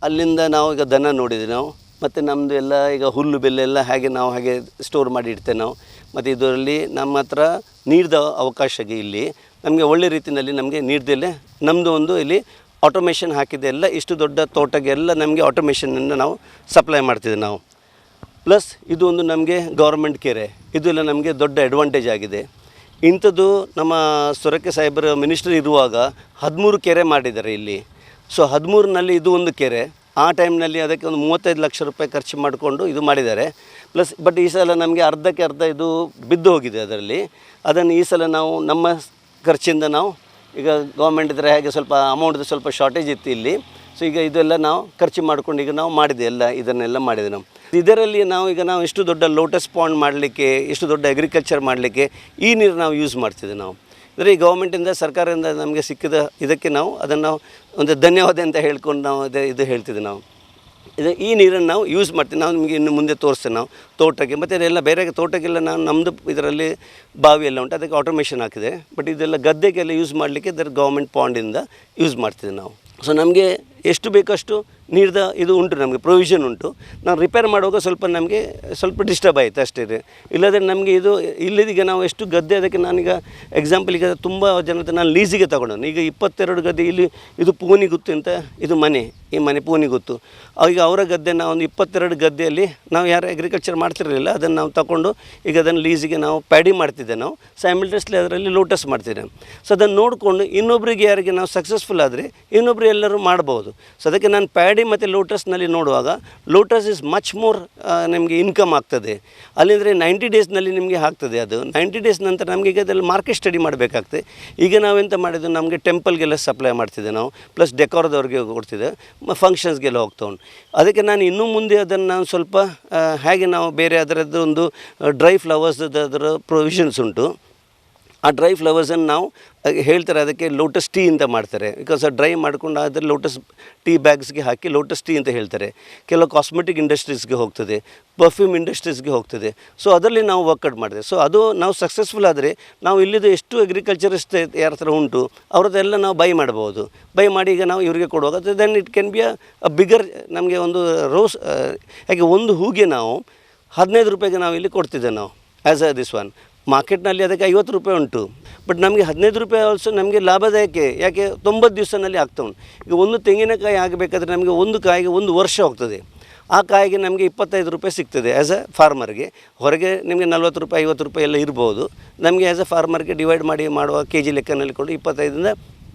ಅಲ್ಲಿಂದ ನಾವು ಈಗ ದನ ನೋಡಿದ್ವಿ ನಾವು. ಮತ್ತು ನಮ್ಮದು ಎಲ್ಲ ಈಗ ಹುಲ್ಲು ಬೆಲ್ಲೆಲ್ಲ ಹಾಗೆ ಸ್ಟೋರ್ ಮಾಡಿ ಇಡ್ತೇವೆ ನಾವು. ಮತ್ತು ಇದರಲ್ಲಿ ನಮ್ಮ ಹತ್ರ ನೀರಿನ ಅವಕಾಶ ಇಲ್ಲಿ ನಮಗೆ ಒಳ್ಳೆ ರೀತಿಯಲ್ಲಿ ನಮಗೆ ನೀರ್ದಲ್ಲೇ ನಮ್ಮದು ಒಂದು ಇಲ್ಲಿ ಆಟೋಮೇಷನ್ ಹಾಕಿದೆ. ಎಲ್ಲ ಇಷ್ಟು ದೊಡ್ಡ ತೋಟಗೆಲ್ಲ ನಮಗೆ ಆಟೋಮೇಷನನ್ನು ನಾವು ಸಪ್ಲೈ ಮಾಡ್ತಿದ್ದೇವೆ ನಾವು. ಪ್ಲಸ್ ಇದು ಒಂದು ನಮಗೆ ಗೌರ್ಮೆಂಟ್ ಕೆರೆ, ಇದೆಲ್ಲ ನಮಗೆ ದೊಡ್ಡ ಅಡ್ವಾಂಟೇಜ್ ಆಗಿದೆ. ಇಂಥದ್ದು ನಮ್ಮ ಸೊರಕೆ ಸಾಹೇಬರ ಮಿನಿಸ್ಟ್ರಿ ಇರುವಾಗ 13 ಕೆರೆ ಮಾಡಿದ್ದಾರೆ ಇಲ್ಲಿ. ಸೊ 13ರಲ್ಲಿ ಇದು ಒಂದು ಕೆರೆ. ಆ ಟೈಮ್ನಲ್ಲಿ ಅದಕ್ಕೆ ಒಂದು ₹35 ಲಕ್ಷ ಖರ್ಚು ಮಾಡಿಕೊಂಡು ಇದು ಮಾಡಿದ್ದಾರೆ. ಪ್ಲಸ್ ಬಟ್ ಈ ಸಲ ನಮಗೆ ಅರ್ಧಕ್ಕೆ ಅರ್ಧ ಇದು ಬಿದ್ದು ಹೋಗಿದೆ ಅದರಲ್ಲಿ. ಅದನ್ನು ಈ ಸಲ ನಾವು ನಮ್ಮ ಖರ್ಚಿಂದ ನಾವು ಈಗ ಗೌರ್ಮೆಂಟ್ ಇದ್ದರೆ ಹಾಗೆ ಸ್ವಲ್ಪ ಅಮೌಂಟ್ದು ಸ್ವಲ್ಪ ಶಾರ್ಟೇಜ್ ಇತ್ತು ಇಲ್ಲಿ. ಸೊ ಈಗ ಇದೆಲ್ಲ ನಾವು ಖರ್ಚು ಮಾಡ್ಕೊಂಡು ಈಗ ನಾವು ಮಾಡಿದೆ ಇದನ್ನೆಲ್ಲ ಮಾಡಿದೆ ನಾವು. ಇದರಲ್ಲಿ ನಾವು ಇಷ್ಟು ದೊಡ್ಡ ಲೋಟಸ್ ಪಾಂಡ್ ಮಾಡಲಿಕ್ಕೆ, ಇಷ್ಟು ದೊಡ್ಡ ಅಗ್ರಿಕಲ್ಚರ್ ಮಾಡಲಿಕ್ಕೆ ಈ ನೀರು ನಾವು ಯೂಸ್ ಮಾಡ್ತಿದ್ದೆ ನಾವು. ಅಂದರೆ ಈ ಗೌರ್ಮೆಂಟಿಂದ ಸರ್ಕಾರದಿಂದ ನಮಗೆ ಸಿಕ್ಕಿದ ಇದಕ್ಕೆ ನಾವು ಅದನ್ನು ಒಂದು ಧನ್ಯವಾದ ಅಂತ ಹೇಳ್ಕೊಂಡು ನಾವು ಇದು ಹೇಳ್ತಿದ್ದೆ ನಾವು. ಈ ನೀರನ್ನು ನಾವು ಯೂಸ್ ಮಾಡ್ತೀವಿ. ನಾವು ನಿಮಗೆ ಇನ್ನು ಮುಂದೆ ತೋರಿಸ್ತೇವೆ. ನಾವು ತೋಟಕ್ಕೆ ಮತ್ತು ಅದೆಲ್ಲ ಬೇರೆ ತೋಟಕ್ಕೆಲ್ಲ ನಾವು ನಮ್ಮದು ಇದರಲ್ಲಿ ಬಾವಿ ಎಲ್ಲ ಉಂಟು, ಅದಕ್ಕೆ ಆಟೋಮೇಷನ್ ಹಾಕಿದೆ. ಬಟ್ ಇದೆಲ್ಲ ಗದ್ದೆಗೆಲ್ಲ ಯೂಸ್ ಮಾಡಲಿಕ್ಕೆ ಇದರ ಗೌರ್ಮೆಂಟ್ ಪಾಂಡಿಂದ ಯೂಸ್ ಮಾಡ್ತಿದ್ದೆ ನಾವು. ಸೊ ನಮಗೆ ಎಷ್ಟು ಬೇಕಷ್ಟು ನೀರ್ದ ಇದು ಉಂಟು, ನಮಗೆ ಪ್ರೊವಿಷನ್ ಉಂಟು. ನಾವು ರಿಪೇರ್ ಮಾಡುವಾಗ ಸ್ವಲ್ಪ ಡಿಸ್ಟರ್ಬ್ ಆಯಿತು ಅಷ್ಟೇ. ಇಲ್ಲದ್ರೆ ನಮಗೆ ಇದು ಇಲ್ಲದೀಗ ನಾವು ಎಷ್ಟು ಗದ್ದೆ, ಅದಕ್ಕೆ ನಾನೀಗ ಎಕ್ಸಾಂಪಲ್ ಈಗ ತುಂಬ ಜನದ ನಾನು ಲೀಸಿಗೆ ತಗೊಂಡು ಈಗ 22 ಗದ್ದೆ ಇಲ್ಲಿ ಇದು ಪೂನಿಗುತ್ತು ಅಂತ ಇದು ಮನೆ, ಈ ಮನೆ ಪೂನಿಗುತ್ತು. ಈಗ ಅವರ ಗದ್ದೆ ನಾವು ಒಂದು 22 ಗದ್ದೆಯಲ್ಲಿ ನಾವು ಯಾರು ಅಗ್ರಿಕಲ್ಚರ್ ಮಾಡ್ತಿರಲಿಲ್ಲ, ಅದನ್ನು ನಾವು ತಗೊಂಡು ಈಗ ಅದನ್ನು ಲೀಸಿಗೆ ನಾವು ಪ್ಯಾಡಿ ಮಾಡ್ತಿದ್ದೆ. ನಾವು ಸೈಮಲ್ಟೇನಿಯಸ್ಲಿ ಅದರಲ್ಲಿ ಲೋಟಸ್ ಮಾಡ್ತಿದ್ದೆ. ಸೊ ಅದನ್ನು ನೋಡಿಕೊಂಡು ಇನ್ನೊಬ್ಬರಿಗೆ ಯಾರಿಗೆ ನಾವು ಸಕ್ಸಸ್ಫುಲ್ ಆದರೆ ಇನ್ನೊಬ್ಬರು ಎಲ್ಲರೂ ಮಾಡ್ಬೋದು. ಸೊ ಅದಕ್ಕೆ ನಾನು ಪ್ಯಾಡಿ ಮತ್ತು ಲೋಟಸ್ನಲ್ಲಿ ನೋಡುವಾಗ ಲೋಟಸ್ ಇಸ್ ಮಚ್ ಮೋರ್ ನಿಮಗೆ ಇನ್ಕಮ್ ಆಗ್ತದೆ. ಅಲ್ಲಿಂದರೆ 90 ಡೇಸ್ನಲ್ಲಿ ನಿಮಗೆ ಆಗ್ತದೆ. ಅದು 90 ಡೇಸ್ ನಂತರ ನಮಗೆ ಈಗ ಅದರಲ್ಲಿ ಮಾರ್ಕೆಟ್ ಸ್ಟಡಿ ಮಾಡಬೇಕಾಗ್ತದೆ. ಈಗ ನಾವೆಂತ ಮಾಡಿದ್ದು, ನಮಗೆ ಟೆಂಪಲ್ಗೆಲ್ಲ ಸಪ್ಲೈ ಮಾಡ್ತಿದ್ದೆ ನಾವು, ಪ್ಲಸ್ ಡೆಕೋರದವ್ರಿಗೆ ಕೊಡ್ತಿದ್ದೆ, ಫಂಕ್ಷನ್ಸ್ಗೆಲ್ಲ ಹೋಗ್ತಾ ಉಂಟು. ಅದಕ್ಕೆ ನಾನು ಇನ್ನೂ ಮುಂದೆ ಅದನ್ನು ನಾನು ಸ್ವಲ್ಪ ಹೇಗೆ ನಾವು ಬೇರೆ ಅದರದ್ದು ಒಂದು ಡ್ರೈ ಫ್ಲವರ್ಸ್ದು ಅದರ ಪ್ರೊವಿಷನ್ಸ್ ಉಂಟು. ಆ ಡ್ರೈ ಫ್ಲವರ್ಸನ್ನು ನಾವು ಹೇಳ್ತಾರೆ ಅದಕ್ಕೆ ಲೋಟಸ್ ಟೀ ಅಂತ ಮಾಡ್ತಾರೆ. ಬಿಕಾಸ್ ಡ್ರೈ ಮಾಡ್ಕೊಂಡು ಅದರ ಲೋಟಸ್ ಟೀ ಬ್ಯಾಗ್ಸ್ಗೆ ಹಾಕಿ ಲೋಟಸ್ ಟೀ ಅಂತ ಹೇಳ್ತಾರೆ. ಕೆಲವು ಕಾಸ್ಮೆಟಿಕ್ ಇಂಡಸ್ಟ್ರೀಸ್ಗೆ ಹೋಗ್ತದೆ, ಪರ್ಫ್ಯೂಮ್ ಇಂಡಸ್ಟ್ರೀಸ್ಗೆ ಹೋಗ್ತದೆ. ಸೊ ಅದರಲ್ಲಿ ನಾವು ವರ್ಕೌಟ್ ಮಾಡಿದೆ. ಸೊ ಅದು ನಾವು ಸಕ್ಸಸ್ಫುಲ್ ಆದರೆ ನಾವು ಇಲ್ಲಿದ್ದು ಎಷ್ಟು ಅಗ್ರಿಕಲ್ಚರಿಸ್ಟ್ ಯಾರ ಹತ್ರ ಉಂಟು ಅವ್ರದ್ದೆಲ್ಲ ನಾವು ಬೈ ಮಾಡ್ಬೋದು. ಬೈ ಮಾಡಿ ಈಗ ನಾವು ಇವರಿಗೆ ಕೊಡುವಾಗ then it can be a bigger. ನಮಗೆ ಒಂದು ರೋಸ್ ಯಾಕೆ ಒಂದು ಹೂಗೆ ನಾವು 15 ರೂಪಾಯಿಗೆ ನಾವು ಇಲ್ಲಿ ಕೊಡ್ತಿದ್ದೆ ನಾವು ಆ್ಯಸ್ ಅ ದಿಸ್ ಒನ್. ಮಾರ್ಕೆಟ್ನಲ್ಲಿ ಅದಕ್ಕೆ 50 ರೂಪಾಯಿ ಉಂಟು. ಬಟ್ ನಮಗೆ 15 ರೂಪಾಯಿ ಆಲ್ಸೋ ನಮಗೆ ಲಾಭದಾಯಕ. ಯಾಕೆ 90 ದಿವಸದಲ್ಲಿ ಆಗ್ತಾ ಉಂಟು. ಈಗ ಒಂದು ತೆಂಗಿನಕಾಯಿ ಆಗಬೇಕಾದ್ರೆ ನಮಗೆ ಒಂದು ಕಾಯಿಗೆ 1 ವರ್ಷ ಹೋಗ್ತದೆ. ಆ ಕಾಯಿಗೆ ನಮಗೆ 25 ರೂಪಾಯಿ ಸಿಗ್ತದೆ ಆ್ಯಸ್ ಅ ಫಾರ್ಮರ್ಗೆ. ಹೊರಗೆ ನಿಮಗೆ 40 ರೂಪಾಯಿ 50 ರೂಪಾಯಿ ಎಲ್ಲ ಇರ್ಬೋದು. ನಮಗೆ ಆ್ಯಸ್ ಅ ಫಾರ್ಮರ್ಗೆ ಡಿವೈಡ್ ಮಾಡಿ ಮಾಡುವ ಕೆ ಜಿ ಲೆಕ್ಕನಲ್ಲಿ ಕೊಂಡು 25ರಿಂದ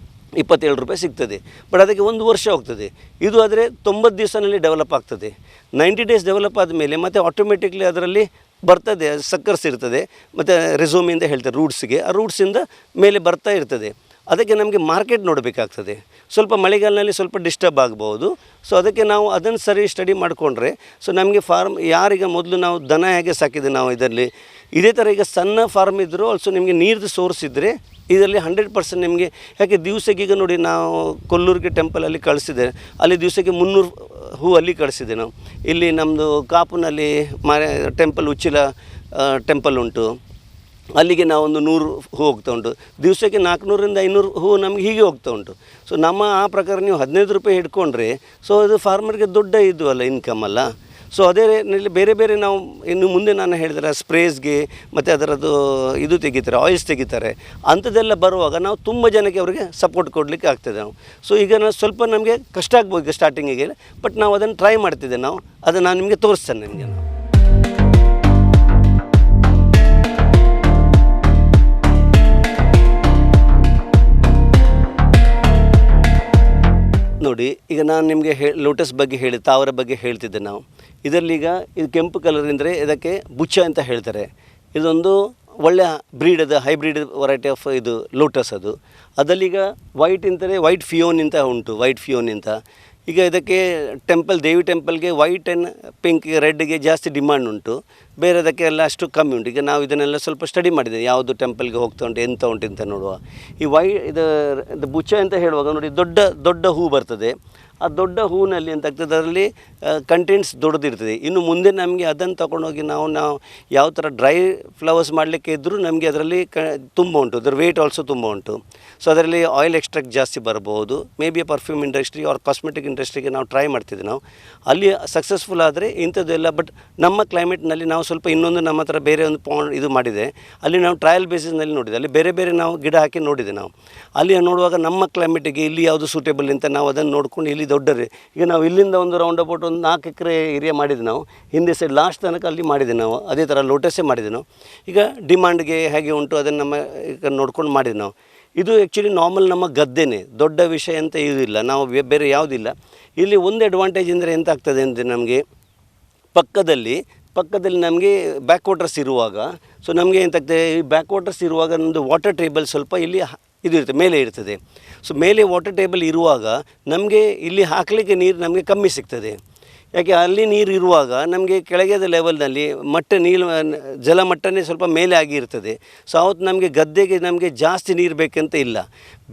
27 ರೂಪಾಯಿ ಸಿಗ್ತದೆ. ಬಟ್ ಅದಕ್ಕೆ 1 ವರ್ಷ ಹೋಗ್ತದೆ. ಇದು ಆದರೆ 90 ದಿವಸದಲ್ಲಿ ಡೆವಲಪ್ ಆಗ್ತದೆ. 90 ಡೇಸ್ ಡೆವಲಪ್ ಆದಮೇಲೆ ಮತ್ತು ಆಟೋಮೆಟಿಕ್ಲಿ ಅದರಲ್ಲಿ ಬರ್ತದೆ, ಸಕ್ಕರ್ಸ್ ಇರ್ತದೆ ಮತ್ತು ರೆಸೋಮಿಂದ ಹೇಳ್ತಾರೆ ರೂಟ್ಸ್ಗೆ. ಆ ರೂಟ್ಸಿಂದ ಮೇಲೆ ಬರ್ತಾ ಇರ್ತದೆ. ಅದಕ್ಕೆ ನಮಗೆ ಮಾರ್ಕೆಟ್ ನೋಡಬೇಕಾಗ್ತದೆ. ಸ್ವಲ್ಪ ಮಳೆಗಾಲದಲ್ಲಿ ಸ್ವಲ್ಪ ಡಿಸ್ಟರ್ಬ್ ಆಗ್ಬೋದು. ಸೊ ಅದಕ್ಕೆ ನಾವು ಅದನ್ನು ಸರಿ ಸ್ಟಡಿ ಮಾಡಿಕೊಂಡ್ರೆ ಸೊ ನಮಗೆ ಫಾರ್ಮ್ ಯಾರೀಗ ಮೊದಲು ನಾವು ದನ ಹೇಗೆ ಸಾಕಿದೆ ನಾವು ಇದರಲ್ಲಿ ಇದೇ ಥರ ಈಗ ಸಣ್ಣ ಫಾರ್ಮ್ ಇದ್ದರೂ ಆಲ್ಸೋ ನಿಮಗೆ ನೀರ್ದು ಸೋರ್ಸ್ ಇದ್ದರೆ ಇದರಲ್ಲಿ 100% ನಿಮಗೆ. ಯಾಕೆ ದಿವಸಕ್ಕೆ ಈಗ ನೋಡಿ ನಾವು ಕೊಲ್ಲೂರಿಗೆ ಟೆಂಪಲಲ್ಲಿ ಕಳಿಸಿದೆ, ಅಲ್ಲಿ ದಿವಸಕ್ಕೆ 300 ಹೂ ಅಲ್ಲಿ ಕಳಿಸಿದೆ ನಾವು. ಇಲ್ಲಿ ನಮ್ಮದು ಕಾಪುನಲ್ಲಿ ಟೆಂಪಲ್ ಉಚ್ಚಿಲ ಟೆಂಪಲ್ ಉಂಟು, ಅಲ್ಲಿಗೆ ನಾವೊಂದು 100 ಹೂ ಹೋಗ್ತಾ ಉಂಟು. ದಿವಸಕ್ಕೆ 400ರಿಂದ 500 ಹೂ ನಮಗೆ ಹೀಗೆ ಹೋಗ್ತಾ ಉಂಟು. ಸೊ ನಮ್ಮ ಆ ಪ್ರಕಾರ ನೀವು 15 ರೂಪಾಯಿ ಹಿಡ್ಕೊಂಡ್ರೆ ಸೊ ಅದು ಫಾರ್ಮರ್ಗೆ ದೊಡ್ಡ ಇದು ಅಲ್ಲ, ಇನ್ಕಮ್ ಅಲ್ಲ. ಸೊ ಅದೇ ಬೇರೆ ಬೇರೆ ನಾವು ಇನ್ನು ಮುಂದೆ ನಾನು ಹೇಳಿದ್ರೆ ಸ್ಪ್ರೇಸ್ಗೆ ಮತ್ತು ಅದರದ್ದು ಇದು ತೆಗಿತಾರೆ, ಆಯಿಲ್ಸ್ ತೆಗಿತಾರೆ. ಅಂಥದ್ದೆಲ್ಲ ಬರುವಾಗ ನಾವು ತುಂಬ ಜನಕ್ಕೆ ಅವರಿಗೆ ಸಪೋರ್ಟ್ ಕೊಡಲಿಕ್ಕೆ ಆಗ್ತದೆ ನಾವು. ಸೊ ಈಗ ನಾವು ಸ್ವಲ್ಪ ನಮಗೆ ಕಷ್ಟ ಆಗ್ಬೋದು ಈಗ ಸ್ಟಾರ್ಟಿಂಗಿಗೆ, ಬಟ್ ನಾವು ಅದನ್ನು ಟ್ರೈ ಮಾಡ್ತಿದ್ದೆ ನಾವು. ಅದನ್ನು ನಾನು ನಿಮಗೆ ತೋರಿಸ್ತೇನೆ ನಿಮಗೆ. ನೋಡಿ ಈಗ ನಾನು ನಿಮಗೆ ಲೋಟಸ್ ಬಗ್ಗೆ ತಾವರ ಬಗ್ಗೆ ಹೇಳ್ತಿದ್ದೆ ನಾವು. ಇದರಲ್ಲೀಗ ಇದು ಕೆಂಪು ಕಲರ್ ಅಂದರೆ ಇದಕ್ಕೆ ಬುಚ್ಚ ಅಂತ ಹೇಳ್ತಾರೆ. ಇದೊಂದು ಒಳ್ಳೆಯ ಬ್ರೀಡ್, ಅದು ಹೈಬ್ರಿಡ್ ವೆರೈಟಿ ಆಫ್ ಇದು ಲೋಟಸ್. ಅದರಲ್ಲೀಗ ವೈಟ್ ಅಂತಾರೆ, ವೈಟ್ ಫಿಯೋನ್ ಅಂತ ಉಂಟು, ವೈಟ್ ಫಿಯೋನ್ ಅಂತ. ಈಗ ಇದಕ್ಕೆ ದೇವಿ ಟೆಂಪಲ್ಗೆ ವೈಟ್ ಆ್ಯಂಡ್ ಪಿಂಕ್ ರೆಡ್ಗೆ ಜಾಸ್ತಿ ಡಿಮಾಂಡ್ ಉಂಟು. ಬೇರೆದಕ್ಕೆ ಎಲ್ಲ ಅಷ್ಟು ಕಮ್ಮಿ ಉಂಟು. ಈಗ ನಾವು ಇದನ್ನೆಲ್ಲ ಸ್ವಲ್ಪ ಸ್ಟಡಿ ಮಾಡಿದ್ದೇವೆ, ಯಾವುದು ಟೆಂಪಲ್ಗೆ ಹೋಗ್ತಾ ಉಂಟು ಎಂತ ಉಂಟು ಅಂತ ನೋಡುವ. ಈ ಇದು ಬುಚ್ಚ ಅಂತ ಹೇಳುವಾಗ ನೋಡಿ ದೊಡ್ಡ ದೊಡ್ಡ ಹೂ ಬರ್ತದೆ. ಆ ದೊಡ್ಡ ಹೂವಿನಲ್ಲಿ ಅಂತ ಆಗ್ತದೆ, ಅದರಲ್ಲಿ ಕಂಟೆಂಟ್ಸ್ ದೊಡ್ಡದಿರ್ತದೆ. ಇನ್ನು ಮುಂದೆ ನಮಗೆ ಅದನ್ನು ತೊಗೊಂಡೋಗಿ ನಾವು ಯಾವ ಥರ ಡ್ರೈ ಫ್ಲವರ್ಸ್ ಮಾಡಲಿಕ್ಕೆ ಇದ್ದರೂ ನಮಗೆ ಅದರಲ್ಲಿ ತುಂಬ ಉಂಟು, ಅದರ ವೇಟ್ ಆಲ್ಸೋ ತುಂಬ ಉಂಟು. ಸೊ ಅದರಲ್ಲಿ ಆಯಿಲ್ ಎಕ್ಸ್ಟ್ರಾಕ್ಟ್ ಜಾಸ್ತಿ ಬರ್ಬೋದು. May be perfume industry or cosmetic ಇಂಡಸ್ಟ್ರಿಗೆ ನಾವು ಟ್ರೈ ಮಾಡ್ತಿದ್ದೆ ನಾವು. ಅಲ್ಲಿ ಸಕ್ಸಸ್ಫುಲ್ ಆದರೆ ಇಂಥದ್ದು ಎಲ್ಲ. ಬಟ್ ನಮ್ಮ ಕ್ಲೈಮೇಟ್ನಲ್ಲಿ ನಾವು ಸ್ವಲ್ಪ ಇನ್ನೊಂದು ನಮ್ಮ ಹತ್ರ ಬೇರೆ ಒಂದು ಪಾಂಡ್ ಇದು ಮಾಡಿದೆ, ಅಲ್ಲಿ ನಾವು ಟ್ರಯಲ್ ಬೇಸಿಸ್ನಲ್ಲಿ ನೋಡಿದೆ. ಅಲ್ಲಿ ಬೇರೆ ಬೇರೆ ನಾವು ಗಿಡ ಹಾಕಿ ನೋಡಿದೆ ನಾವು. ಅಲ್ಲಿ ನೋಡುವಾಗ ನಮ್ಮ ಕ್ಲೈಮೇಟಿಗೆ ಇಲ್ಲಿ ಯಾವುದು ಸೂಟೇಬಲ್ ಅಂತ ನಾವು ಅದನ್ನು ನೋಡ್ಕೊಂಡು ಇಲ್ಲಿ ದೊಡ್ಡರೆ ಈಗ ನಾವು ಇಲ್ಲಿಂದ ಒಂದು ರೌಂಡ್ ಅಬೌಟ್ ಒಂದು 4 ಎಕರೆ ಏರಿಯಾ ಮಾಡಿದೆ ನಾವು. ಹಿಂದೆ ಸೈಡ್ ಲಾಸ್ಟ್ ತನಕ ಅಲ್ಲಿ ಮಾಡಿದೆ ನಾವು. ಅದೇ ಥರ ಲೋಟಸ್ಸೇ ಮಾಡಿದೆ ನಾವು. ಈಗ ಡಿಮಾಂಡ್ಗೆ ಹೇಗೆ ಉಂಟು ಅದನ್ನು ನಮ್ಮ ಈಗ ನೋಡ್ಕೊಂಡು ಮಾಡಿದೆ ನಾವು. ಇದು ಆ್ಯಕ್ಚುಲಿ ನಾರ್ಮಲ್ ನಮ್ಮ ಗದ್ದೆನೇ, ದೊಡ್ಡ ವಿಷಯ ಅಂತ ಇದಿಲ್ಲ, ನಾವು ಬೇರೆ ಯಾವುದಿಲ್ಲ. ಇಲ್ಲಿ ಒಂದು ಅಡ್ವಾಂಟೇಜ್ ಅಂದರೆ ಎಂತ ಆಗ್ತದೆ ಅಂದರೆ ನಮಗೆ ಪಕ್ಕದಲ್ಲಿ ನಮಗೆ ಬ್ಯಾಕ್ ವಾಟರ್ಸ್ ಇರುವಾಗ, ಸೊ ನಮಗೆ ಎಂತಾಗ್ತದೆ, ಈ ಬ್ಯಾಕ್ ವಾಟರ್ಸ್ ಇರುವಾಗ ನಮ್ಮದು ವಾಟರ್ ಟೇಬಲ್ ಸ್ವಲ್ಪ ಇಲ್ಲಿ ಇದು ಇರ್ತದೆ, ಮೇಲೆ ಇರ್ತದೆ. ಸೊ ಮೇಲೆ ವಾಟರ್ ಟೇಬಲ್ ಇರುವಾಗ ನಮಗೆ ಇಲ್ಲಿ ಹಾಕಲಿಕ್ಕೆ ನೀರು ನಮಗೆ ಕಮ್ಮಿ ಸಿಗ್ತದೆ. ಯಾಕೆ ಅಲ್ಲಿ ನೀರು ಇರುವಾಗ ನಮಗೆ ಕೆಳಗೆದ ಲೆವೆಲ್ನಲ್ಲಿ ಜಲಮಟ್ಟನೇ ಸ್ವಲ್ಪ ಮೇಲೆ ಆಗಿರ್ತದೆ. ಸೊ ಅವತ್ತು ನಮಗೆ ಗದ್ದೆಗೆ ನಮಗೆ ಜಾಸ್ತಿ ನೀರು ಬೇಕಂತ ಇಲ್ಲ.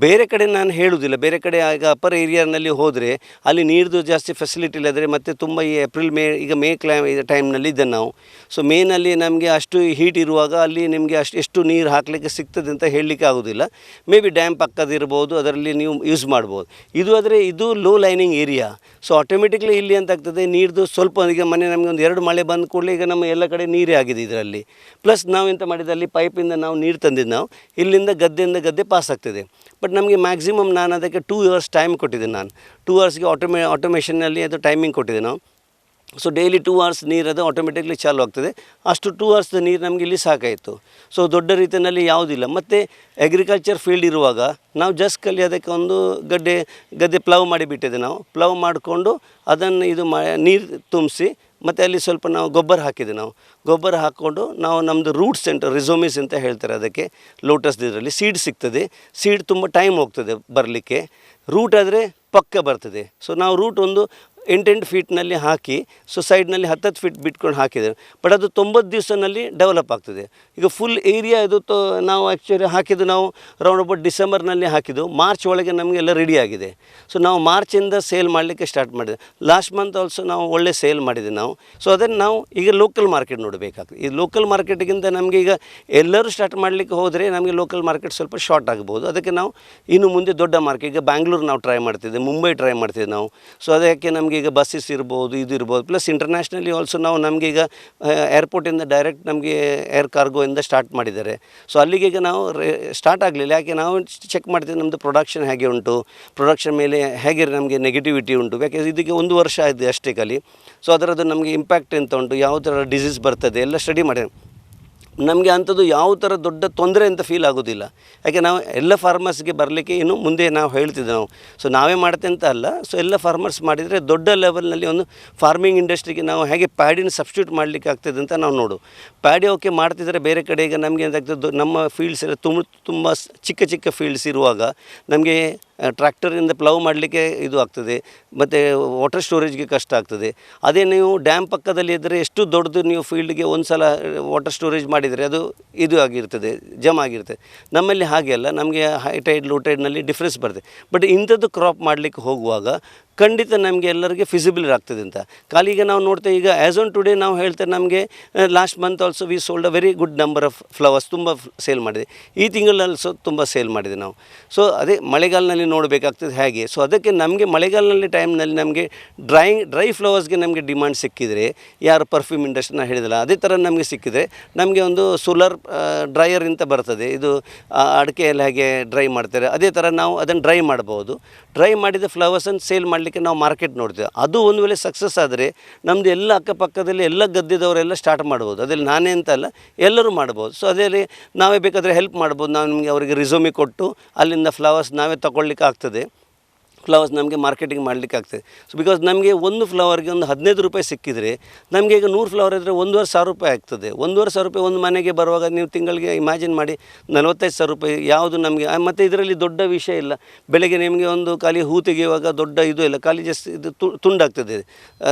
ಬೇರೆ ಕಡೆ ನಾನು ಹೇಳುವುದಿಲ್ಲ, ಬೇರೆ ಕಡೆ ಈಗ ಅಪ್ಪರ್ ಏರಿಯಾನಲ್ಲಿ ಹೋದರೆ ಅಲ್ಲಿ ನೀರ್ದು ಜಾಸ್ತಿ ಫೆಸಿಲಿಟಿ ಇಲ್ಲದ್ರೆ ಮತ್ತು ತುಂಬ ಈ ಏಪ್ರಿಲ್ ಮೇ ಈಗ ಮೇ ಟೈಮ್ನಲ್ಲಿ ಇದ್ದೇವೆ ನಾವು. ಸೊ ಮೇನಲ್ಲಿ ನಮಗೆ ಅಷ್ಟು ಹೀಟ್ ಇರುವಾಗ ಅಲ್ಲಿ ನಿಮಗೆ ಎಷ್ಟು ನೀರು ಹಾಕಲಿಕ್ಕೆ ಸಿಗ್ತದೆ ಅಂತ ಹೇಳಲಿಕ್ಕೆ ಆಗೋದಿಲ್ಲ. ಮೇ ಬಿ ಡ್ಯಾಮ್ ಪಕ್ಕದಿರ್ಬೋದು, ಅದರಲ್ಲಿ ನೀವು ಯೂಸ್ ಮಾಡ್ಬೋದು. ಇದು ಆದರೆ ಇದು low lining area. So automatically ಇಲ್ಲಿ ಅಂತ ಆಗ್ತದೆ ನೀರ್ದು ಸ್ವಲ್ಪ, ಈಗ ಮೊನ್ನೆ ನಮಗೆ ಒಂದು 2 ಮಳೆ ಬಂದ ಕೂಡಲೇ ಈಗ ನಮ್ಮ ಎಲ್ಲ ಕಡೆ ನೀರೇ ಆಗಿದೆ ಇದರಲ್ಲಿ. ಪ್ಲಸ್ ನಾವು ಎಂತ ಮಾಡಿದ್ದು, ಅಲ್ಲಿ ಪೈಪಿಂದ ನಾವು ನೀರು ತಂದಿದ್ದು, ನಾವು ಇಲ್ಲಿಂದ ಗದ್ದೆಯಿಂದ ಗದ್ದೆ ಪಾಸ್ ಆಗ್ತದೆ. ಬಟ್ ನಮಗೆ ಮ್ಯಾಕ್ಸಿಮಮ್ ನಾನು ಅದಕ್ಕೆ 2 hours ಟೈಮ್ ಕೊಟ್ಟಿದ್ದೆ. ನಾನು 2 hours ಆಟೋಮೇಷನ್ನಲ್ಲಿ ಅದು ಟೈಮಿಂಗ್ ಕೊಟ್ಟಿದ್ದೆ ನಾವು. ಸೊ ಡೈಲಿ 2 hours ನೀರು ಅದು ಆಟೋಮೆಟಿಕ್ಲಿ ಚಾಲು ಆಗ್ತದೆ. ಅಷ್ಟು 2 hours ನೀರು ನಮಗೆ ಇಲ್ಲಿ ಸಾಕಾಯಿತು. ಸೊ ದೊಡ್ಡ ರೀತಿಯಲ್ಲಿ ಯಾವುದಿಲ್ಲ. ಮತ್ತು ಅಗ್ರಿಕಲ್ಚರ್ ಫೀಲ್ಡ್ ಇರುವಾಗ ನಾವು ಜಸ್ಟ್ ಕಲ್ಲಿ ಅದಕ್ಕೆ ಒಂದು ಗದ್ದೆ ಪ್ಲವ್ ಮಾಡಿಬಿಟ್ಟಿದೆ. ನಾವು ಪ್ಲವ್ ಮಾಡಿಕೊಂಡು ಅದನ್ನು ಇದು ನೀರು ತುಂಬಿಸಿ ಮತ್ತು ಅಲ್ಲಿ ಸ್ವಲ್ಪ ನಾವು ಗೊಬ್ಬರ ಹಾಕಿದೆ. ನಾವು ಗೊಬ್ಬರ ಹಾಕ್ಕೊಂಡು ನಾವು ನಮ್ಮದು ರೂಟ್ ಸೆಂಟರ್ ರಿಸೋಮಿಸ್ ಅಂತ ಹೇಳ್ತಾರೆ ಅದಕ್ಕೆ, ಲೋಟಸ್ ಇದರಲ್ಲಿ ಸೀಡ್ ಸಿಗ್ತದೆ. ಸೀಡ್ ತುಂಬ ಟೈಮ್ ಹೋಗ್ತದೆ ಬರಲಿಕ್ಕೆ. ರೂಟ್ ಆದರೆ ಪಕ್ಕ ಬರ್ತದೆ. ಸೊ ನಾವು ರೂಟ್ ಒಂದು 8 ಫೀಟ್ನಲ್ಲಿ ಹಾಕಿ, ಸೊ ಸೈಡ್ನಲ್ಲಿ 10 ಫೀಟ್ ಬಿಟ್ಕೊಂಡು ಹಾಕಿದ್ದೇವೆ. ಬಟ್ ಅದು 90 ದಿವಸದಲ್ಲಿ ಡೆವಲಪ್ ಆಗ್ತದೆ. ಈಗ ಫುಲ್ ಏರಿಯಾ ಇದು ನಾವು ಆ್ಯಕ್ಚುಲಿ ಹಾಕಿದ್ದು ನಾವು ರೌಂಡ್ ಅಬೌಟ್ ಡಿಸೆಂಬರ್ನಲ್ಲಿ ಹಾಕಿದ್ದು. ಮಾರ್ಚ್ ಒಳಗೆ ನಮಗೆಲ್ಲ ರೆಡಿ ಆಗಿದೆ. ಸೊ ನಾವು ಮಾರ್ಚಿಂದ ಸೇಲ್ ಮಾಡಲಿಕ್ಕೆ ಸ್ಟಾರ್ಟ್ ಮಾಡಿದೆ. ಲಾಸ್ಟ್ ಮಂತ್ ಆಲ್ಸೋ ನಾವು ಒಳ್ಳೆ ಸೇಲ್ ಮಾಡಿದೆ ನಾವು. ಸೊ ಅದನ್ನು ನಾವು ಈಗ ಲೋಕಲ್ ಮಾರ್ಕೆಟ್ ನೋಡಬೇಕಾಗ್ತದೆ. ಈ ಲೋಕಲ್ ಮಾರ್ಕೆಟಿಗಿಂತ ನಮಗೆ ಈಗ ಎಲ್ಲರೂ ಸ್ಟಾರ್ಟ್ ಮಾಡಲಿಕ್ಕೆ ಹೋದರೆ ನಮಗೆ ಲೋಕಲ್ ಮಾರ್ಕೆಟ್ ಸ್ವಲ್ಪ ಶಾರ್ಟ್ ಆಗ್ಬೋದು. ಅದಕ್ಕೆ ನಾವು ಇನ್ನು ಮುಂದೆ ದೊಡ್ಡ ಮಾರ್ಕೆಟ್, ಈಗ ಬ್ಯಾಂಗ್ಳೂರು ನಾವು ಟ್ರೈ ಮಾಡ್ತಿದ್ದೆ, ಮುಂಬೈ ಟ್ರೈ ಮಾಡ್ತಿದ್ದೆ ನಾವು. ಸೊ ಅದಕ್ಕೆ ನಮಗೆ ಈಗ ಬಸ್ಸಸ್ ಇರ್ಬೋದು, ಇದು ಇರ್ಬೋದು. ಪ್ಲಸ್ ಇಂಟರ್ನ್ಯಾಷನಲಿ ಆಲ್ಸೋ ನಾವು ನಮಗೆ ಈಗ ಏರ್ಪೋರ್ಟಿಂದ ಡೈರೆಕ್ಟ್ ನಮಗೆ ಏರ್ ಕಾರ್ಗೋಯಿಂದ ಸ್ಟಾರ್ಟ್ ಮಾಡಿದ್ದಾರೆ. ಸೊ ಅಲ್ಲಿಗೆ ಈಗ ನಾವು ಸ್ಟಾರ್ಟ್ ಆಗಲಿಲ್ಲ. ಯಾಕೆ ನಾವು ಚೆಕ್ ಮಾಡ್ತೀವಿ ನಮ್ಮದು ಪ್ರೊಡಕ್ಷನ್ ಹೇಗೆ ಉಂಟು, ಪ್ರೊಡಕ್ಷನ್ ಮೇಲೆ ಹೇಗೆ ನಮಗೆ ನೆಗೆಟಿವಿಟಿ ಉಂಟು. ಯಾಕೆ ಇದಕ್ಕೆ 1 ವರ್ಷ ಆಯಿತು ಅಷ್ಟೇ ಖಾಲಿ. ಸೊ ಅದರದ್ದು ನಮಗೆ ಇಂಪ್ಯಾಕ್ಟ್ ಎಂತ ಉಂಟು, ಯಾವ ಥರ ಡಿಸೀಸ್ ಬರ್ತದೆ ಎಲ್ಲ ಸ್ಟಡಿ ಮಾಡಿ ನಮಗೆ ಅಂಥದ್ದು ಯಾವ ಥರ ದೊಡ್ಡ ತೊಂದರೆ ಅಂತ ಫೀಲ್ ಆಗೋದಿಲ್ಲ. ಯಾಕೆ ನಾವು ಎಲ್ಲ ಫಾರ್ಮರ್ಸ್ಗೆ ಬರಲಿಕ್ಕೆ ಇನ್ನು ಮುಂದೆ ನಾವು ಹೇಳ್ತಿದ್ದೆ ನಾವು. ಸೊ ನಾವೇ ಮಾಡ್ತೆ ಅಂತ ಅಲ್ಲ, ಸೊ ಎಲ್ಲ ಫಾರ್ಮರ್ಸ್ ಮಾಡಿದರೆ ದೊಡ್ಡ ಲೆವೆಲ್ನಲ್ಲಿ ಒಂದು ಫಾರ್ಮಿಂಗ್ ಇಂಡಸ್ಟ್ರಿಗೆ ನಾವು ಹೇಗೆ ಪ್ಯಾಡಿನ ಸಬ್ಸ್ಟಿಟ್ಯೂಟ್ ಮಾಡಲಿಕ್ಕೆ ಆಗ್ತದೆ ಅಂತ ನಾವು ನೋಡು. ಪ್ಯಾಡಿ ಓಕೆ ಮಾಡ್ತಿದ್ರೆ ಬೇರೆ ಕಡೆ ಈಗ ನಮಗೆ ಎಂತಾಗ್ತದೆ, ನಮ್ಮ ಫೀಲ್ಡ್ಸ್ ಎಲ್ಲ ತುಂಬ ಚಿಕ್ಕ ಚಿಕ್ಕ ಫೀಲ್ಡ್ಸ್ ಇರುವಾಗ ನಮಗೆ ಟ್ರ್ಯಾಕ್ಟರಿಂದ ಪ್ಲವ್ ಮಾಡಲಿಕ್ಕೆ ಇದು ಆಗ್ತದೆ, ಮತ್ತು ವಾಟರ್ ಸ್ಟೋರೇಜ್ಗೆ ಕಷ್ಟ ಆಗ್ತದೆ. ಅದೇ ನೀವು ಡ್ಯಾಮ್ ಪಕ್ಕದಲ್ಲಿ ಇದ್ದರೆ ಎಷ್ಟು ದೊಡ್ಡದು ನೀವು ಫೀಲ್ಡ್ಗೆ ಒಂದು ಸಲ ವಾಟರ್ ಸ್ಟೋರೇಜ್ ಮಾಡಿದರೆ ಅದು ಇದು ಆಗಿರ್ತದೆ, ಜಮ ಆಗಿರ್ತದೆ. ನಮ್ಮಲ್ಲಿ ಹಾಗೆ ಅಲ್ಲ, ನಮಗೆ ಹೈ ಟೈಡ್ ಲೋ ಟೈಡ್ನಲ್ಲಿ ಡಿಫ್ರೆನ್ಸ್ ಬರ್ತದೆ. ಬಟ್ ಇಂಥದ್ದು ಕ್ರಾಪ್ ಮಾಡಲಿಕ್ಕೆ ಹೋಗುವಾಗ ಖಂಡಿತ ನಮಗೆ ಎಲ್ಲರಿಗೆ ಫಿಸಿಬಲ್ ಆಗ್ತದೆ ಅಂತ. ಖಾಲಿ ಈಗ ನಾವು ನೋಡ್ತೇವೆ, ಈಗ ಆ್ಯಸ್ ಆನ್ ಟುಡೇ ನಾವು ಹೇಳ್ತೇವೆ ನಮಗೆ last month also we sold a very good number of flowers, ತುಂಬ ಸೇಲ್ ಮಾಡಿದೆ. ಈ ತಿಂಗಳಲ್ಲಿ ತುಂಬ ಸೇಲ್ ಮಾಡಿದೆ ನಾವು. ಸೊ ಅದೇ ಮಳೆಗಾಲದಲ್ಲಿ ನೋಡಬೇಕಾಗ್ತದೆ ಹೇಗೆ. ಸೊ ಅದಕ್ಕೆ ನಮಗೆ ಮಳೆಗಾಲದಲ್ಲಿ ಟೈಮ್ನಲ್ಲಿ ನಮಗೆ ಡ್ರೈ ಫ್ಲವರ್ಸ್ಗೆ ನಮಗೆ ಡಿಮಾಂಡ್ ಸಿಕ್ಕಿದರೆ, ಯಾರು ಪರ್ಫ್ಯೂಮ್ ಇಂಡಸ್ಟ್ರಿ ನಾನು ಹೇಳಿದಲ್ಲ ಅದೇ ಥರ ನಮಗೆ ಸಿಕ್ಕಿದರೆ, ನಮಗೆ ಒಂದು ಸೋಲಾರ್ ಡ್ರೈಯರ್ ಅಂತ ಬರ್ತದೆ. ಇದು ಅಡಿಕೆ ಎಲ್ಲ ಹೇಗೆ ಡ್ರೈ ಮಾಡ್ತಾರೆ ಅದೇ ಥರ ನಾವು ಅದನ್ನು ಡ್ರೈ ಮಾಡ್ಬೋದು. ಡ್ರೈ ಮಾಡಿದ ಫ್ಲವರ್ಸನ್ನು ಸೇಲ್ ಮಾಡಲಿಕ್ಕೆ ನಾವು ಮಾರ್ಕೆಟ್ ನೋಡ್ತೇವೆ. ಅದು ಒಂದು ವೇಳೆ ಸಕ್ಸಸ್ ಆದರೆ ನಮ್ಮದು ಎಲ್ಲ ಅಕ್ಕಪಕ್ಕದಲ್ಲಿ ಎಲ್ಲ ಗದ್ದೆದವರೆಲ್ಲ ಸ್ಟಾರ್ಟ್ ಮಾಡ್ಬೋದು. ಅದರಲ್ಲಿ ನಾನೇ ಅಂತ ಅಲ್ಲ, ಎಲ್ಲರೂ ಮಾಡ್ಬೋದು. ಸೊ ಅದೇ ನಾವೇ ಬೇಕಾದರೆ ಹೆಲ್ಪ್ ಮಾಡ್ಬೋದು. ನಾವು ನಿಮಗೆ ಅವರಿಗೆ ರಿಸೂಮಿ ಕೊಟ್ಟು ಅಲ್ಲಿಂದ ಫ್ಲವರ್ಸ್ ನಾವೇ ತಗೊಳ್ಲಿಕ್ಕೆ ಆಗ್ತದೆ. ಫ್ಲವರ್ಸ್ ನಮಗೆ ಮಾರ್ಕೆಟಿಂಗ್ ಮಾಡಲಿಕ್ಕೆ ಆಗ್ತದೆ. ಸೊ ಬಿಕಾಸ್ ನಮಗೆ ಒಂದು ಫ್ಲವರ್ಗೆ ಒಂದು 15 ರೂಪಾಯಿ ಸಿಕ್ಕಿದರೆ, ನಮಗೆ ಈಗ 100 ಫ್ಲವರ್ ಇದ್ದರೆ 1,500 ರೂಪಾಯಿ ಆಗ್ತದೆ. 1,500 ರೂಪಾಯಿ ಒಂದು ಮನೆಗೆ ಬರುವಾಗ ನೀವು ತಿಂಗಳಿಗೆ ಇಮ್ಯಾಜಿನ್ ಮಾಡಿ 45,000 ರೂಪಾಯಿ ಯಾವುದು ನಮಗೆ. ಮತ್ತು ಇದರಲ್ಲಿ ದೊಡ್ಡ ವಿಷಯ ಇಲ್ಲ. ಬೆಳಗ್ಗೆ ನಿಮಗೆ ಒಂದು ಖಾಲಿ ಹೂ ತೆಗೆಯುವಾಗ ದೊಡ್ಡ ಇದು ಇಲ್ಲ, ಖಾಲಿ ಜಸ್ಟ್ ಇದು ತುಂಡಾಗ್ತದೆ.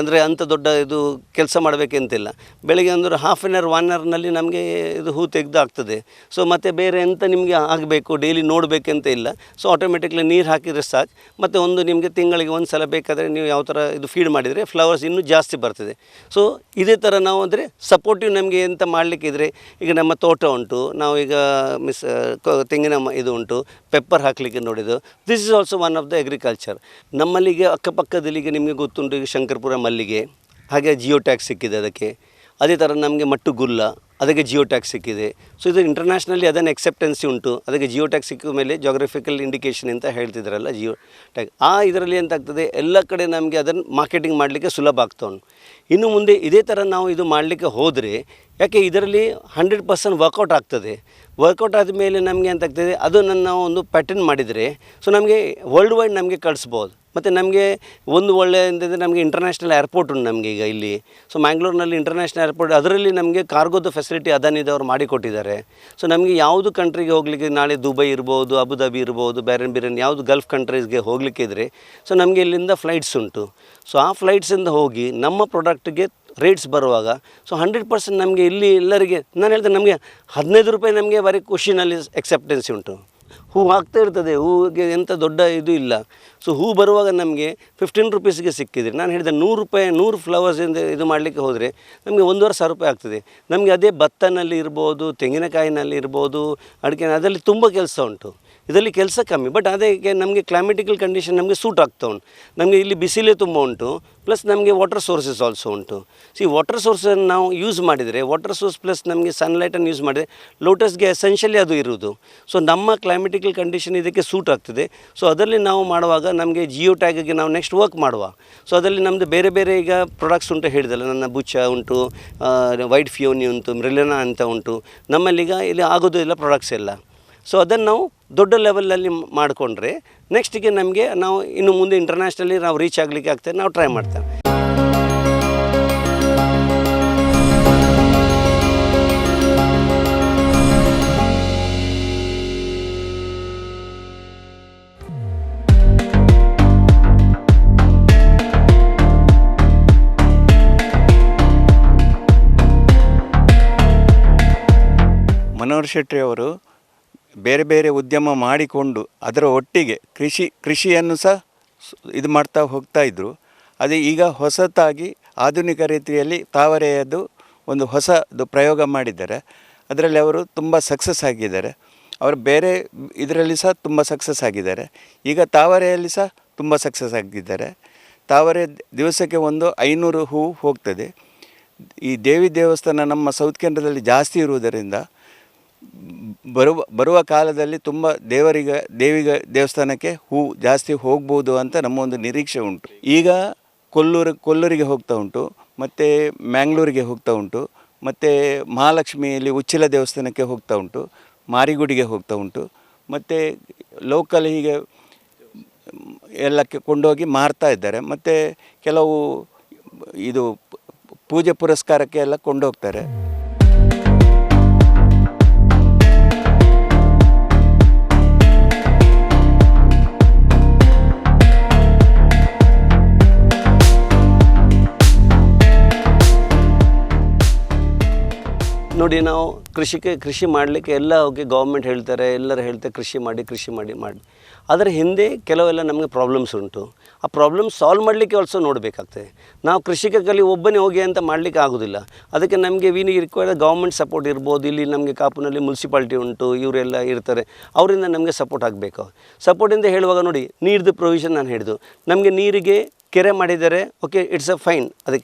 ಅಂದರೆ ಅಂಥ ದೊಡ್ಡ ಇದು ಕೆಲಸ ಮಾಡಬೇಕಂತಿಲ್ಲ. ಬೆಳಗ್ಗೆ ಒಂದು ಹಾಫ್ ಆನ್ ಅವರ್ 1 ಅವರ್ನಲ್ಲಿ ನಮಗೆ ಇದು ಹೂ ತೆಗೆದು ಆಗ್ತದೆ. ಸೊ ಮತ್ತು ಬೇರೆ ಎಂತ ನಿಮಗೆ ಆಗಬೇಕು ಡೈಲಿ ನೋಡಬೇಕಂತ ಇಲ್ಲ. ಸೊ ಆಟೋಮೆಟಿಕ್ಲಿ ನೀರು ಹಾಕಿದರೆ ಸಾಕು. ಮತ್ತು ಒಂದು ನಿಮಗೆ ತಿಂಗಳಿಗೆ ಒಂದು ಸಲ ಬೇಕಾದರೆ ನೀವು ಯಾವ ಥರ ಇದು ಫೀಡ್ ಮಾಡಿದರೆ ಫ್ಲವರ್ಸ್ ಇನ್ನೂ ಜಾಸ್ತಿ ಬರ್ತದೆ. ಸೊ ಇದೇ ಥರ ನಾವು ಅಂದರೆ ಸಪೋರ್ಟಿವ್ ನಮಗೆ ಎಂತ ಮಾಡಲಿಕ್ಕಿದ್ರೆ, ಈಗ ನಮ್ಮ ತೋಟ ಉಂಟು, ನಾವು ಈಗ ತೆಂಗಿನ ಇದು ಉಂಟು, ಪೆಪ್ಪರ್ ಹಾಕಲಿಕ್ಕೆ ನೋಡಿದ್ದು. This is also one of the agriculture. ನಮ್ಮಲ್ಲಿಗೆ ಅಕ್ಕಪಕ್ಕದಲ್ಲಿ ಈಗ ನಿಮಗೆ ಗೊತ್ತುಂಟು, ಈಗ ಶಂಕರಪುರ ಮಲ್ಲಿಗೆ, ಹಾಗೆ ಜಿಯೋ ಟ್ಯಾಕ್ಸ್ ಸಿಕ್ಕಿದೆ ಅದಕ್ಕೆ. ಅದೇ ಥರ ನಮಗೆ ಮಟ್ಟುಗುಲ್ಲ, ಅದಕ್ಕೆ ಜಿಯೋ ಟ್ಯಾಕ್ಸ್ ಸಿಕ್ಕಿದೆ. ಸೊ ಇದು ಇಂಟರ್ನ್ಯಾಷನಲಿ ಅದನ್ನು ಎಕ್ಸೆಪ್ಟೆನ್ಸಿ ಉಂಟು. ಅದಕ್ಕೆ ಜಿಯೋ ಟ್ಯಾಕ್ಸ್ ಸಿಕ್ಕಿದ ಮೇಲೆ ಜಾಗ್ರಫಿಕಲ್ ಇಂಡಿಕೇಷನ್ ಅಂತ ಹೇಳ್ತಿದ್ರಲ್ಲ ಜಿಯೋ ಟ್ಯಾಗ್, ಇದರಲ್ಲಿ ಎಂತಾಗ್ತದೆ ಎಲ್ಲ ಕಡೆ ನಮಗೆ ಅದನ್ನು ಮಾರ್ಕೆಟಿಂಗ್ ಮಾಡಲಿಕ್ಕೆ ಸುಲಭ ಆಗ್ತಾ ಉಂಟು. ಇನ್ನು ಮುಂದೆ ಇದೇ ಥರ ನಾವು ಇದು ಮಾಡಲಿಕ್ಕೆ ಹೋದರೆ, ಯಾಕೆ ಇದರಲ್ಲಿ 100% ವರ್ಕೌಟ್ ಆಗ್ತದೆ. ವರ್ಕೌಟ್ ಆದಮೇಲೆ ನಮಗೆ ಎಂತಾಗ್ತದೆ, ಅದನ್ನು ನಾವು ಒಂದು ಪ್ಯಾಟರ್ನ್ ಮಾಡಿದರೆ ಸೊ ನಮಗೆ ವರ್ಲ್ಡ್ ವೈಡ್ ನಮಗೆ ಕಳಿಸ್ಬೋದು. ಮತ್ತು ನಮಗೆ ಒಂದು ಒಳ್ಳೆಯ ಅಂತಂದರೆ ನಮಗೆ ಇಂಟರ್ನ್ಯಾಷನಲ್ ಏರ್ಪೋರ್ಟ್ ಉಂಟು ನಮಗೆ ಈಗ ಇಲ್ಲಿ. ಸೊ ಮ್ಯಾಂಗ್ಳೂರಿನಲ್ಲಿ ಇಂಟರ್ನ್ಯಾಷನಲ್ ಏರ್ಪೋರ್ಟ್, ಅದರಲ್ಲಿ ನಮಗೆ ಕಾರ್ಗೋದು ಫೆಸಿಲಿಟಿ ಅದಾನಿದವರು ಮಾಡಿಕೊಟ್ಟಿದ್ದಾರೆ. ಸೊ ನಮಗೆ ಯಾವುದು ಕಂಟ್ರಿಗೆ ಹೋಗಲಿಕ್ಕೆ, ನಾಳೆ ದುಬೈ ಇರ್ಬೋದು, ಅಬುದಾಬಿ ಇರ್ಬೋದು, ಬೇರೆ ಯಾವುದು ಗಲ್ಫ್ ಕಂಟ್ರೀಸ್ಗೆ ಹೋಗಲಿಕ್ಕೆ ಇದ್ದರೆ ಸೊ ನಮಗೆ ಇಲ್ಲಿಂದ ಫ್ಲೈಟ್ಸ್ ಉಂಟು. ಸೊ ಆ ಫ್ಲೈಟ್ಸಿಂದ ಹೋಗಿ ನಮ್ಮ ಪ್ರಾಡಕ್ಟ್ಗೆ ರೇಟ್ಸ್ ಬರುವಾಗ ಸೊ 100% ನಮಗೆ ಇಲ್ಲಿ ಎಲ್ಲರಿಗೆ ನಾನು ಹೇಳ್ತೇನೆ, ನಮಗೆ 15 ರೂಪಾಯಿ ನಮಗೆ ಬರೀ ಖುಷಿನಲ್ಲಿ ಎಕ್ಸೆಪ್ಟೆನ್ಸಿ ಉಂಟು. ಹೂ ಆಗ್ತಾ ಇರ್ತದೆ, ಹೂವಿಗೆ ಎಂಥ ದೊಡ್ಡ ಇದು ಇಲ್ಲ. ಸೊ ಹೂ ಬರುವಾಗ ನಮಗೆ 15 ರುಪೀಸ್ಗೆ ಸಿಕ್ಕಿದ್ರೆ, ನಾನು ಹೇಳಿದೆ 100 ರೂಪಾಯಿ 100 ಫ್ಲವರ್ಸಿಂದ ಇದು ಮಾಡಲಿಕ್ಕೆ ಹೋದರೆ ನಮಗೆ 1,500 ರೂಪಾಯಿ ಆಗ್ತದೆ. ನಮಗೆ ಅದೇ ಭತ್ತನಲ್ಲಿ ಇರ್ಬೋದು, ತೆಂಗಿನಕಾಯಿನಲ್ಲಿ ಇರ್ಬೋದು, ಅಡಿಕೆ, ಅದರಲ್ಲಿ ತುಂಬ ಕೆಲಸ ಉಂಟು. ಇದರಲ್ಲಿ ಕೆಲಸ ಕಮ್ಮಿ, ಬಟ್ ಅದಕ್ಕೆ ನಮಗೆ ಕ್ಲೈಮೆಟಿಕಲ್ ಕಂಡೀಷನ್ ನಮಗೆ ಸೂಟ್ ಆಗ್ತಾ ಉಂಟು. ನಮಗೆ ಇಲ್ಲಿ ಬಿಸಿಲೇ ತುಂಬ ಉಂಟು, ಪ್ಲಸ್ ನಮಗೆ ವಾಟರ್ ಸೋರ್ಸಸ್ ಆಲ್ಸೋ ಉಂಟು. ವಾಟರ್ ಸೋರ್ಸನ್ನು ನಾವು ಯೂಸ್ ಮಾಡಿದರೆ, ವಾಟರ್ ಸೋರ್ಸ್ ಪ್ಲಸ್ ನಮಗೆ ಸನ್ಲೈಟನ್ನು ಯೂಸ್ ಮಾಡಿದರೆ ಲೋಟಸ್ಗೆ ಎಸೆನ್ಷಿಯಲಿ ಅದು ಇರುವುದು. ಸೊ ನಮ್ಮ ಕ್ಲೈಮೆಟಿಕಲ್ ಕಂಡೀಷನ್ ಇದಕ್ಕೆ ಸೂಟ್ ಆಗ್ತದೆ. ಸೊ ಅದರಲ್ಲಿ ನಾವು ಮಾಡುವಾಗ ನಮಗೆ ಜಿಯೋ ಟ್ಯಾಗಿಗೆ ನಾವು ನೆಕ್ಸ್ಟ್ ವರ್ಕ್ ಮಾಡುವ. ಸೊ ಅದರಲ್ಲಿ ನಮ್ಮದು ಬೇರೆ ಬೇರೆ ಈಗ ಪ್ರಾಡಕ್ಟ್ಸ್ ಉಂಟು ಹೇಳಿದಲ್ಲ, ನನ್ನ ಬುಚ್ಚ ಉಂಟು, ವೈಟ್ ಫಿಯೋನಿ ಉಂಟು, ಮ್ರಿಲೆನಾ ಅಂತ ಉಂಟು. ನಮ್ಮಲ್ಲೀಗ ಇಲ್ಲಿ ಆಗೋದು ಎಲ್ಲ ಪ್ರಾಡಕ್ಟ್ಸ್ ಎಲ್ಲ. ಸೊ ಅದನ್ನು ನಾವು ದೊಡ್ಡ ಲೆವೆಲಲ್ಲಿ ಮಾಡಿಕೊಂಡ್ರೆ ನೆಕ್ಸ್ಟಿಗೆ ನಮಗೆ ನಾವು ಇನ್ನು ಮುಂದೆ ಇಂಟರ್ನ್ಯಾಷನಲಿ ನಾವು ರೀಚ್ ಆಗಲಿಕ್ಕೆ ಆಗ್ತದೆ, ನಾವು ಟ್ರೈ ಮಾಡ್ತೇವೆ. ಮನೋಹರ್ ಶೆಟ್ಟಿ ಅವರು ಬೇರೆ ಬೇರೆ ಉದ್ಯಮ ಮಾಡಿಕೊಂಡು ಅದರ ಒಟ್ಟಿಗೆ ಕೃಷಿಯನ್ನು ಸಹ ಇದು ಮಾಡ್ತಾ ಹೋಗ್ತಾ ಇದ್ದರು. ಅದು ಈಗ ಹೊಸತಾಗಿ ಆಧುನಿಕ ರೀತಿಯಲ್ಲಿ ತಾವರೆಯದು ಒಂದು ಹೊಸದು ಪ್ರಯೋಗ ಮಾಡಿದ್ದಾರೆ. ಅದರಲ್ಲಿ ಅವರು ತುಂಬ ಸಕ್ಸಸ್ ಆಗಿದ್ದಾರೆ. ಅವರು ಬೇರೆ ಇದರಲ್ಲಿ ಸಹ ತುಂಬ ಸಕ್ಸಸ್ ಆಗಿದ್ದಾರೆ. ಈಗ ತಾವರೆಯಲ್ಲಿ ಸಹ ತುಂಬ ಸಕ್ಸಸ್ ಆಗಿದ್ದಾರೆ. ತಾವರೆ ದಿವಸಕ್ಕೆ ಒಂದು 500 ಹೂವು ಹೋಗ್ತದೆ. ಈ ದೇವಿ ದೇವಸ್ಥಾನ ನಮ್ಮ ಸೌತ್ ಕೇಂದ್ರದಲ್ಲಿ ಜಾಸ್ತಿ ಇರುವುದರಿಂದ ಬರುವ ಕಾಲದಲ್ಲಿ ತುಂಬ ದೇವಿಗೆ ದೇವಸ್ಥಾನಕ್ಕೆ ಹೂ ಜಾಸ್ತಿ ಹೋಗ್ಬೋದು ಅಂತ ನಮ್ಮ ಒಂದು ನಿರೀಕ್ಷೆ ಉಂಟು. ಈಗ ಕೊಲ್ಲೂರಿಗೆ ಹೋಗ್ತಾ ಉಂಟು, ಮತ್ತು ಮ್ಯಾಂಗ್ಳೂರಿಗೆ ಹೋಗ್ತಾ ಉಂಟು, ಮತ್ತು ಮಹಾಲಕ್ಷ್ಮಿಯಲ್ಲಿ ಉಚ್ಚಿಲ ದೇವಸ್ಥಾನಕ್ಕೆ ಹೋಗ್ತಾ ಉಂಟು, ಮಾರಿಗುಡಿಗೆ ಹೋಗ್ತಾ ಉಂಟು, ಮತ್ತು ಲೋಕಲ್ ಹೀಗೆ ಎಲ್ಲಕ್ಕೆ ಕೊಂಡೋಗಿ ಮಾರ್ತಾ ಇದ್ದಾರೆ. ಮತ್ತು ಕೆಲವು ಇದು ಪೂಜೆ ಪುರಸ್ಕಾರಕ್ಕೆ ಎಲ್ಲ ಕೊಂಡೋಗ್ತಾರೆ. ನೋಡಿ, ನಾವು ಕೃಷಿ ಮಾಡಲಿಕ್ಕೆ ಎಲ್ಲ ಹೋಗಿ ಗೌರ್ಮೆಂಟ್ ಹೇಳ್ತಾರೆ, ಎಲ್ಲರೂ ಹೇಳ್ತಾರೆ ಕೃಷಿ ಮಾಡಿ. ಅದರ ಹಿಂದೆ ಕೆಲವೆಲ್ಲ ನಮಗೆ ಪ್ರಾಬ್ಲಮ್ಸ್ ಉಂಟು. ಆ ಪ್ರಾಬ್ಲಮ್ ಸಾಲ್ವ್ ಮಾಡಲಿಕ್ಕೆ ಆಲ್ಸೋ ನೋಡಬೇಕಾಗ್ತದೆ. ನಾವು ಕೃಷಿಕರಲ್ಲಿ ಒಬ್ಬನೇ ಹೋಗಿ ಅಂತ ಮಾಡಲಿಕ್ಕೆ ಆಗೋದಿಲ್ಲ. ಅದಕ್ಕೆ ನಮಗೆ ರಿಕ್ವೈರ್ ಗೌರ್ಮೆಂಟ್ ಸಪೋರ್ಟ್ ಇರ್ಬೋದು. ಇಲ್ಲಿ ನಮಗೆ ಕಾಪುನಲ್ಲಿ ಮುನ್ಸಿಪಾಲ್ಟಿ ಉಂಟು, ಇವರೆಲ್ಲ ಇರ್ತಾರೆ, ಅವರಿಂದ ನಮಗೆ ಸಪೋರ್ಟ್ ಆಗಬೇಕು. ಸಪೋರ್ಟಿಂದ ಹೇಳುವಾಗ ನೋಡಿ, ನೀರ್ದು ಪ್ರೊವಿಷನ್ ನಾನು ಹೇಳಿದ್ದು, ನಮಗೆ ನೀರಿಗೆ ಕೆರೆ ಮಾಡಿದ್ದಾರೆ, ಓಕೆ, ಇಟ್ಸ್ ಅ ಫೈನ್.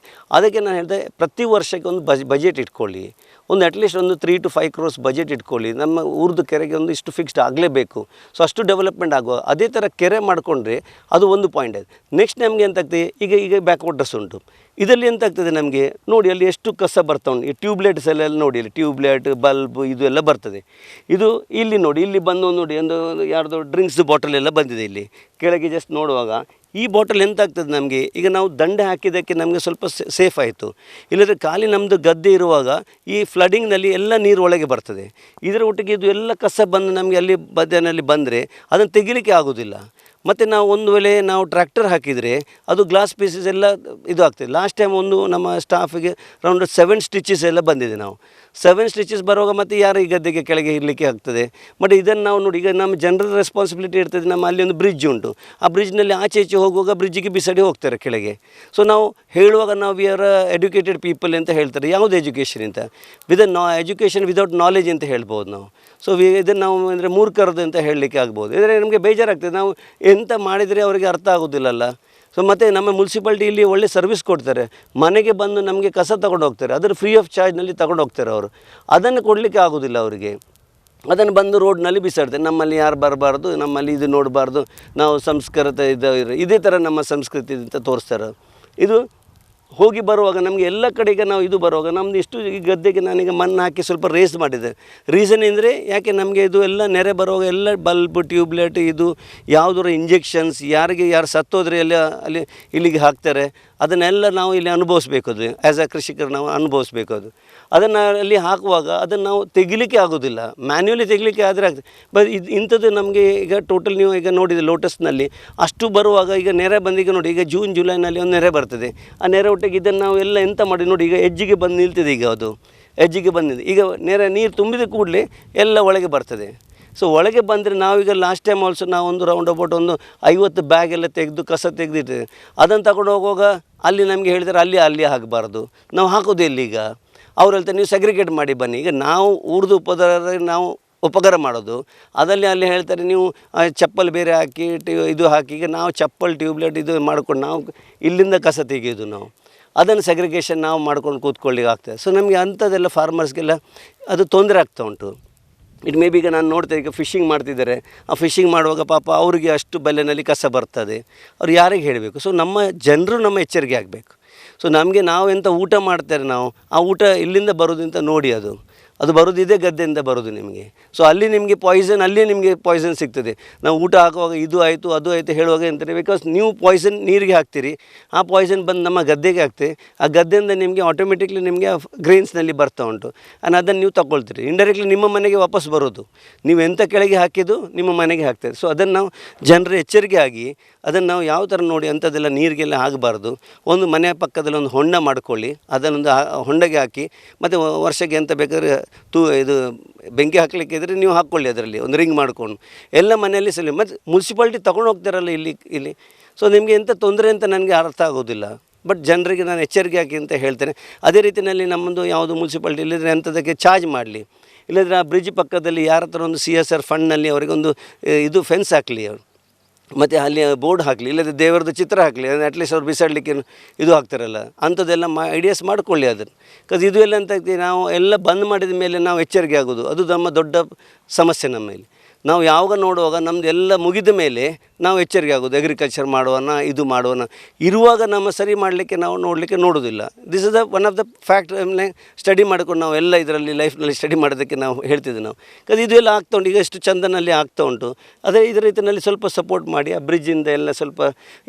ಅದಕ್ಕೆ ನಾನು ಹೇಳಿದೆ, ಪ್ರತಿ ವರ್ಷಕ್ಕೆ ಒಂದು ಬಜೆಟ್ ಇಟ್ಕೊಳ್ಳಿ, ಒಂದು ಅಟ್ಲೀಸ್ಟ್ ಒಂದು 3 to 5 crores ಬಜೆಟ್ ಇಟ್ಕೊಳ್ಳಿ. ನಮ್ಮ ಊರ್ದು ಕೆರೆಗೆ ಒಂದು ಇಷ್ಟು ಫಿಕ್ಸ್ಡ್ ಆಗಲೇಬೇಕು. ಸೊ ಅಷ್ಟು ಡೆವಲಪ್ಮೆಂಟ್ ಆಗುವ ಅದೇ ಥರ ಕೆರೆ ಮಾಡಿಕೊಂಡ್ರೆ ಅದು ಒಂದು ಪಾಯಿಂಟ್ ಆಯ್ತು. ನೆಕ್ಸ್ಟ್ ನಮಗೆ ಎಂತಾಗ್ತದೆ, ಈಗ ಬ್ಯಾಕ್ ವಾಟರ್ಸ್ ಉಂಟು. ಇದರಲ್ಲಿ ಎಂತಾಗ್ತದೆ ನಮಗೆ ನೋಡಿ, ಅಲ್ಲಿ ಎಷ್ಟು ಕಸ ಬರ್ತಾ ಉಂಟು. ಈ ಟ್ಯೂಬ್ಲೈಟ್ಸ್ ಎಲ್ಲ ನೋಡಿ, ಇಲ್ಲಿ ಟ್ಯೂಬ್ಲೈಟ್, ಬಲ್ಬ್ ಇದು ಎಲ್ಲ ಬರ್ತದೆ. ಇದು ಇಲ್ಲಿ ನೋಡಿ, ಇಲ್ಲಿ ಬಂದು ನೋಡಿ ಒಂದು ಯಾರ್ದೋ ಡ್ರಿಂಕ್ಸ್ ಬಾಟಲ್ ಎಲ್ಲ ಬಂದಿದೆ. ಇಲ್ಲಿ ಕೆಳಗೆ ಜಸ್ಟ್ ನೋಡುವಾಗ ಈ ಬಾಟಲ್ ಎಂತಾಗ್ತದೆ ನಮಗೆ, ಈಗ ನಾವು ದಂಡೆ ಹಾಕಿದ್ದಕ್ಕೆ ನಮಗೆ ಸ್ವಲ್ಪ ಸೇಫ್ ಆಯಿತು. ಇಲ್ಲದ್ರೆ ಖಾಲಿ ನಮ್ಮದು ಗದ್ದೆ ಇರುವಾಗ ಈ ಫ್ಲಡಿಂಗ್ನಲ್ಲಿ ಎಲ್ಲ ನೀರು ಒಳಗೆ ಬರ್ತದೆ. ಇದರ ಒಟ್ಟಿಗೆ ಇದು ಎಲ್ಲ ಕಸ ಬಂದು ನಮಗೆ ಅಲ್ಲಿ ಬದಿಯಲ್ಲಿ ಬಂದರೆ ಅದನ್ನು ತೆಗಿಲಿಕ್ಕೆ ಆಗೋದಿಲ್ಲ. ಮತ್ತು ನಾವು ಒಂದು ವೇಳೆ ನಾವು ಟ್ರ್ಯಾಕ್ಟರ್ ಹಾಕಿದರೆ ಅದು ಗ್ಲಾಸ್ ಪೀಸಸ್ ಎಲ್ಲ ಇದು ಆಗ್ತದೆ. ಲಾಸ್ಟ್ ಟೈಮ್ ಒಂದು ನಮ್ಮ ಸ್ಟಾಫಿಗೆ ಅರೌಂಡ್ 7 ಸ್ಟಿಚಸ್ ಎಲ್ಲ ಬಂದಿದೆ. ನಾವು 7 ಸ್ಟಿಚಸ್ ಬರುವಾಗ ಮತ್ತು ಯಾರು ಈ ಗದ್ದೆಗೆ ಕೆಳಗೆ ಇರಲಿಕ್ಕೆ ಆಗ್ತದೆ. ಬಟ್ ಇದನ್ನು ನಾವು ನೋಡಿ, ಈಗ ನಮ್ಮ ಜನರಲ್ ರೆಸ್ಪಾನ್ಸಿಬಿಲಿಟಿ ಇರ್ತದೆ. ನಮ್ಮ ಅಲ್ಲಿ ಒಂದು ಬ್ರಿಡ್ಜ್ ಉಂಟು, ಆ ಬ್ರಿಡ್ಜ್ನಲ್ಲಿ ಆಚೆ ಈಚೆ ಹೋಗುವಾಗ ಬ್ರಿಡ್ಜಿಗೆ ಬಿಸಾಡಿ ಹೋಗ್ತಾರೆ ಕೆಳಗೆ. ಸೊ ನಾವು ಹೇಳುವಾಗ ನಾವು ವಿ ಆರ್ ಎಜುಕೇಟೆಡ್ ಪೀಪಲ್ ಅಂತ ಹೇಳ್ತಾರೆ. ಯಾವುದು ಎಜುಕೇಷನ್ ಅಂತ, ಎಜುಕೇಷನ್ ವಿದೌಟ್ ನಾಲೆಜ್ ಅಂತ ಹೇಳ್ಬೋದು ನಾವು. ಸೊ ಇದನ್ನು ನಾವು ಅಂದರೆ ಮೂರ್ಖರದು ಅಂತ ಹೇಳಲಿಕ್ಕೆ ಆಗ್ಬೋದು. ಇದರಲ್ಲಿ ನಮಗೆ ಬೇಜಾರಾಗ್ತದೆ, ನಾವು ಎಂತ ಮಾಡಿದರೆ ಅವರಿಗೆ ಅರ್ಥ ಆಗೋದಿಲ್ಲಲ್ಲ. ಸೊ ಮತ್ತು ನಮ್ಮ ಮುನ್ಸಿಪಾಲ್ಟಿಯಲ್ಲಿ ಒಳ್ಳೆ ಸರ್ವಿಸ್ ಕೊಡ್ತಾರೆ, ಮನೆಗೆ ಬಂದು ನಮಗೆ ಕಸ ತಗೊಂಡು ಹೋಗ್ತಾರೆ, ಅದರ ಫ್ರೀ ಆಫ್ ಚಾರ್ಜ್ನಲ್ಲಿ ತಗೊಂಡು ಹೋಗ್ತಾರೆ ಅವರು. ಅದನ್ನು ಕೊಡಲಿಕ್ಕೆ ಆಗೋದಿಲ್ಲ ಅವರಿಗೆ. ಅದನ್ನು ಬಂದು ರೋಡ್ನಲ್ಲಿ ಬಿಸಾಡ್ತಾರೆ. ನಮ್ಮಲ್ಲಿ ಯಾರು ಬರಬಾರ್ದು, ನಮ್ಮಲ್ಲಿ ಇದು ನೋಡಬಾರ್ದು, ನಾವು ಸಂಸ್ಕೃತ ಇದೇ ಥರ ನಮ್ಮ ಸಂಸ್ಕೃತಿ ಅಂತ ತೋರಿಸ್ತಾರೆ. ಇದು ಹೋಗಿ ಬರುವಾಗ ನಮಗೆ ಎಲ್ಲ ಕಡೆಗೆ ನಾವು ಇದು ಬರುವಾಗ ನಮ್ಮದು ಇಷ್ಟು ಈ ಗದ್ದೆಗೆ ನಾನೀಗ ಮಣ್ಣು ಹಾಕಿ ಸ್ವಲ್ಪ ರೇಸ್ ಮಾಡಿದ್ದೆ. ರೀಸನ್ ಅಂದರೆ ಯಾಕೆ ನಮಗೆ ಇದು ಎಲ್ಲ ನೆರೆ ಬರುವಾಗ ಎಲ್ಲ ಬಲ್ಬ್, ಟ್ಯೂಬ್ಲೈಟ್, ಇದು ಯಾವುದರ ಇಂಜೆಕ್ಷನ್ಸ್, ಯಾರು ಸತ್ತೋದ್ರೆ ಎಲ್ಲ ಅಲ್ಲಿ ಇಲ್ಲಿಗೆ ಹಾಕ್ತಾರೆ. ಅದನ್ನೆಲ್ಲ ನಾವು ಇಲ್ಲಿ ಅನುಭವಿಸ್ಬೇಕು. ಅದು ಆ್ಯಸ್ ಅ ಕೃಷಿಕರು ನಾವು ಅನುಭವಿಸ್ಬೇಕು. ಅದನ್ನು ಅಲ್ಲಿ ಹಾಕುವಾಗ ಅದನ್ನು ನಾವು ತೆಗಿಲಿಕ್ಕೆ ಆಗೋದಿಲ್ಲ, ಮ್ಯಾನ್ಯುವಲಿ ತೆಗಿಲಿಕ್ಕೆ ಆದರೆ ಆಗ್ತದೆ. ಬಟ್ ಇಂಥದ್ದು ನಮಗೆ ಈಗ ಟೋಟಲ್ ನೀವು ಈಗ ನೋಡಿದೆ ಲೋಟಸ್ನಲ್ಲಿ ಅಷ್ಟು ಬರುವಾಗ ಈಗ ನೆರೆ ಬಂದೀಗ ನೋಡಿ, ಈಗ ಜೂನ್ ಜುಲೈನಲ್ಲಿ ಒಂದು ನೆರೆ ಬರ್ತದೆ. ಆ ನೆರೆ ಒಟ್ಟಿಗೆ ಇದನ್ನು ನಾವು ಎಲ್ಲ ಎಂತ ಮಾಡಿ ನೋಡಿ, ಈಗ ಎಜ್ಜಿಗೆ ಬಂದು ನಿಲ್ತಿದೆ. ಈಗ ಅದು ಎಜ್ಜಿಗೆ ಬಂದಿದೆ. ಈಗ ನೀರು ತುಂಬಿದ ಕೂಡಲೇ ಎಲ್ಲ ಒಳಗೆ ಬರ್ತದೆ. ಸೊ ಒಳಗೆ ಬಂದರೆ ನಾವೀಗ ಲಾಸ್ಟ್ ಟೈಮ್ ಆಲ್ಸೋ ನಾವು ಒಂದು ರೌಂಡ್ ಅಬೌಟ್ ಒಂದು 50 ಬ್ಯಾಗ್ ಎಲ್ಲ ತೆಗೆದು ಕಸ ತೆಗೆದಿಟ್ಟಿದೆ. ಅದನ್ನು ತಗೊಂಡು ಹೋಗುವಾಗ ಅಲ್ಲಿ ನಮಗೆ ಹೇಳಿದರೆ ಅಲ್ಲಿ ಹಾಕಬಾರ್ದು, ನಾವು ಹಾಕೋದು ಎಲ್ಲಿಗ? ಅವ್ರು ಹೇಳ್ತಾರೆ ನೀವು ಸೆಗ್ರಿಗೇಟ್ ಮಾಡಿ ಬನ್ನಿ. ಈಗ ನಾವು ಊರ್ದು ನಾವು ಉಪಕಾರ ಮಾಡೋದು, ಅಲ್ಲಿ ಹೇಳ್ತಾರೆ ನೀವು ಚಪ್ಪಲ್ ಬೇರೆ ಹಾಕಿ ಇದು ಹಾಕಿ. ಈಗ ನಾವು ಚಪ್ಪಲ್ ಟ್ಯೂಬ್ಲೈಟ್ ಇದು ಮಾಡ್ಕೊಂಡು ನಾವು ಇಲ್ಲಿಂದ ಕಸ ತೆಗೆಯೋದು, ನಾವು ಅದನ್ನು ಸೆಗ್ರಿಗೇಷನ್ ನಾವು ಮಾಡ್ಕೊಂಡು ಕೂತ್ಕೊಳ್ಳಿಕ್ಕೆ ಆಗ್ತದೆ. ಸೊ ನಮಗೆ ಅಂಥದ್ದೆಲ್ಲ ಫಾರ್ಮರ್ಸ್ಗೆಲ್ಲ ಅದು ತೊಂದರೆ ಆಗ್ತಾ ಉಂಟು. ಇಟ್ ಮೇ ಬಿ ಈಗ ನಾನು ನೋಡ್ತೇನೆ, ಈಗ ಫಿಶಿಂಗ್ ಮಾಡ್ತಿದ್ದಾರೆ, ಆ ಫಿಶಿಂಗ್ ಮಾಡುವಾಗ ಪಾಪ ಅವರಿಗೆ ಅಷ್ಟು ಬೆಲೆಯಲ್ಲಿ ಕಸ ಬರ್ತದೆ, ಅವ್ರು ಯಾರಿಗೆ ಹೇಳಬೇಕು? ಸೊ ನಮ್ಮ ಜನರು ನಮ್ಮ ಎಚ್ಚರಿಕೆ ಆಗಬೇಕು. ಸೊ ನಮಗೆ ನಾವು ಎಂಥ ಊಟ ಮಾಡ್ತಾರೆ, ನಾವು ಆ ಊಟ ಇಲ್ಲಿಂದ ಬರೋದಂತ ನೋಡಿ, ಅದು ಬರೋದು ಇದೇ ಗದ್ದೆಯಿಂದ ಬರೋದು ನಿಮಗೆ. ಸೊ ಅಲ್ಲಿ ನಿಮಗೆ ಪಾಯ್ಸನ್ ಸಿಗ್ತದೆ. ನಾವು ಊಟ ಹಾಕುವಾಗ ಇದು ಆಯಿತು ಅದು ಆಯಿತು ಹೇಳುವಾಗ ಎಂತಾರೆ, ಬಿಕಾಸ್ ನೀವು ಪಾಯ್ಸನ್ ನೀರಿಗೆ ಹಾಕ್ತೀರಿ, ಆ ಪಾಯ್ಸನ್ ಬಂದು ನಮ್ಮ ಗದ್ದೆಗೆ ಹಾಕ್ತೆ, ಆ ಗದ್ದೆಯಿಂದ ನಿಮಗೆ ಆಟೋಮೆಟಿಕ್ಲಿ ನಿಮಗೆ ಗ್ರೈನ್ಸ್ನಲ್ಲಿ ಬರ್ತಾ ಉಂಟು, ಅದನ್ನು ನೀವು ತಗೊಳ್ತೀರಿ. ಇಂಡೈರೆಕ್ಟ್ಲಿ ನಿಮ್ಮ ಮನೆಗೆ ವಾಪಸ್ ಬರೋದು, ನೀವು ಎಂಥ ಕೆಳಗೆ ಹಾಕಿದ್ದು ನಿಮ್ಮ ಮನೆಗೆ ಹಾಕ್ತದೆ. ಸೊ ಅದನ್ನು ನಾವು ಜನರ ಎಚ್ಚರಿಕೆ ಆಗಿ ಅದನ್ನು ನಾವು ಯಾವ ಥರ ನೋಡಿ ಅಂಥದ್ದೆಲ್ಲ ನೀರಿಗೆಲ್ಲ ಆಗಬಾರ್ದು. ಒಂದು ಮನೆಯ ಪಕ್ಕದಲ್ಲಿ ಒಂದು ಹೊಂಡ ಮಾಡ್ಕೊಳ್ಳಿ, ಅದನ್ನೊಂದು ಹೊಂಡಗೆ ಹಾಕಿ, ಮತ್ತು ವರ್ಷಕ್ಕೆ ಎಂತ ಬೇಕಾದ್ರೆ ಇದು ಬೆಂಕಿ ಹಾಕಲಿಕ್ಕೆ ಇದ್ದರೆ ನೀವು ಹಾಕ್ಕೊಳ್ಳಿ, ಅದರಲ್ಲಿ ಒಂದು ರಿಂಗ್ ಮಾಡಿಕೊಂಡು ಎಲ್ಲ ಮನೆಯಲ್ಲಿ ಸಲ. ಮತ್ತು ಮುನ್ಸಿಪಾಲ್ಟಿ ತೊಗೊಂಡು ಹೋಗ್ತಾರಲ್ಲ ಇಲ್ಲಿ. ಸೊ ನಿಮಗೆ ಎಂಥ ತೊಂದರೆ ಅಂತ ನನಗೆ ಅರ್ಥ ಆಗೋದಿಲ್ಲ, ಬಟ್ ಜನರಿಗೆ ನಾನು ಎಚ್ಚರಿಕೆ ಹಾಕಿ ಅಂತ ಹೇಳ್ತೇನೆ. ಅದೇ ರೀತಿಯಲ್ಲಿ ನಮ್ಮದು ಯಾವುದು ಮುನ್ಸಿಪಾಲ್ಟಿ ಇಲ್ಲದ್ರೆ ಅಂಥದ್ದಕ್ಕೆ ಚಾರ್ಜ್ ಮಾಡಲಿ, ಇಲ್ಲದ್ರೆ ಆ ಬ್ರಿಡ್ಜ್ ಪಕ್ಕದಲ್ಲಿ ಯಾರ ಹತ್ರ ಒಂದು CSR ಫಂಡ್ನಲ್ಲಿ ಅವರಿಗೊಂದು ಇದು ಫೆನ್ಸ್ ಹಾಕಲಿ ಅವರು, ಮತ್ತು ಅಲ್ಲಿ ಬೋರ್ಡ್ ಹಾಕಲಿ, ಇಲ್ಲದೆ ದೇವರದ್ದು ಚಿತ್ರ ಹಾಕಲಿ, ಅಟ್ಲೀಸ್ಟ್ ಅವ್ರು ಬಿಸಾಡಲಿಕ್ಕೆ ಇದು ಹಾಕ್ತಾರಲ್ಲ, ಅಂಥದ್ದೆಲ್ಲ ಐಡಿಯಾಸ್ ಮಾಡ್ಕೊಳ್ಳಿ ಅದನ್ನು. ಬಿಕಾಸ್ ಇದು ಎಲ್ಲ ಅಂತ ನಾವು ಎಲ್ಲ ಬಂದ್ ಮಾಡಿದ ಮೇಲೆ ನಾವು ಎಚ್ಚರಿಕೆ ಆಗೋದು, ಅದು ನಮ್ಮ ದೊಡ್ಡ ಸಮಸ್ಯೆ ನಮ್ಮ ಮೇಲೆ. ನಾವು ಯಾವಾಗ ನೋಡುವಾಗ ನಮ್ಮದು ಎಲ್ಲ ಮುಗಿದ ಮೇಲೆ ನಾವು ಎಚ್ಚರಿಕೆ ಆಗೋದು, ಅಗ್ರಿಕಲ್ಚರ್ ಮಾಡುವನ ಇದು ಮಾಡುವನ, ಇರುವಾಗ ನಮ್ಮ ಸರಿ ಮಾಡಲಿಕ್ಕೆ ನಾವು ನೋಡೋದಿಲ್ಲ. This is the one of the fact. Study ಮಾಡ್ಕೊಂಡು ನಾವು ಎಲ್ಲ ಇದರಲ್ಲಿ ಲೈಫ್ನಲ್ಲಿ ಸ್ಟಡಿ ಮಾಡೋದಕ್ಕೆ ನಾವು ಹೇಳ್ತಿದ್ವಿ ನಾವು. ಯಾಕಂದರೆ ಇದು ಎಲ್ಲ ಆಗ್ತಾ ಉಂಟು, ಈಗ ಎಷ್ಟು ಚಂದನಲ್ಲಿ ಆಗ್ತಾ ಉಂಟು. ಅದೇ ಇದೇ ರೀತಿಯಲ್ಲಿ ಸ್ವಲ್ಪ ಸಪೋರ್ಟ್ ಮಾಡಿ ಆ ಬ್ರಿಡ್ಜಿಂದ ಎಲ್ಲ ಸ್ವಲ್ಪ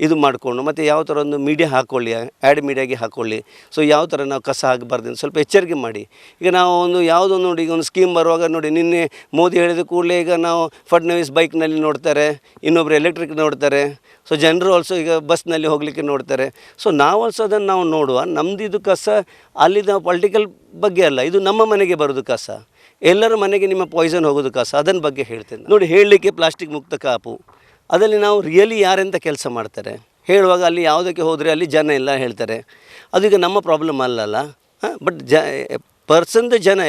ಇದು ಮಾಡಿಕೊಂಡು, ಮತ್ತು ಯಾವ ಥರ ಒಂದು ಮೀಡಿಯಾ ಹಾಕ್ಕೊಳ್ಳಿ, ಆ್ಯಡ್ ಮೀಡಿಯಾಗೆ ಹಾಕ್ಕೊಳ್ಳಿ. ಸೊ ಯಾವ ಥರ ನಾವು ಕಸ ಆಗಬಾರ್ದು ಸ್ವಲ್ಪ ಎಚ್ಚರಿಕೆ ಮಾಡಿ. ಈಗ ನಾವು ಒಂದು ಯಾವುದೊಂದು ನೋಡಿ, ಈಗ ಒಂದು ಸ್ಕೀಮ್ ಬರುವಾಗ ನೋಡಿ, ನಿನ್ನೆ ಮೋದಿ ಹೇಳಿದ ಕೂಡಲೇ ಈಗ ನಾವು ಫಡ್ನವೀಸ್ ಬೈಕ್ನಲ್ಲಿ ನೋಡ್ತಾರೆ, ಇನ್ನೊಬ್ಬರು ಎಲೆಕ್ಟ್ರಿಕ್ ನೋಡ್ತಾರೆ. ಸೊ ಜನರು ಆಲ್ಸೋ ಈಗ ಬಸ್ನಲ್ಲಿ ಹೋಗಲಿಕ್ಕೆ ನೋಡ್ತಾರೆ. ಸೊ ನಾವು ಆಲ್ಸೋ ಅದನ್ನು ನಾವು ನೋಡುವ, ನಮ್ಮದು ಇದು ಕಸ ಅಲ್ಲಿದ್ದು ಪೊಲಿಟಿಕಲ್ ಬಗ್ಗೆ ಅಲ್ಲ, ಇದು ನಮ್ಮ ಮನೆಗೆ ಬರೋದು ಕಸ, ಎಲ್ಲರ ಮನೆಗೆ ನಿಮ್ಮ ಪಾಯ್ಸನ್ ಹೋಗೋದು ಕಸ, ಅದನ್ನ ಬಗ್ಗೆ ಹೇಳ್ತೇನೆ ನೋಡಿ. ಹೇಳಲಿಕ್ಕೆ ಪ್ಲಾಸ್ಟಿಕ್ ಮುಕ್ತ ಕಾಪು, ಅದರಲ್ಲಿ ನಾವು ರಿಯಲಿ ಯಾರೆಂತ ಕೆಲಸ ಮಾಡ್ತಾರೆ ಹೇಳುವಾಗ ಅಲ್ಲಿ ಯಾವುದಕ್ಕೆ ಹೋದರೆ ಅಲ್ಲಿ ಜನ ಎಲ್ಲ ಹೇಳ್ತಾರೆ, ಅದು ಈಗ ನಮ್ಮ ಪ್ರಾಬ್ಲಮ್ ಅಲ್ಲಲ್ಲ. ಬಟ್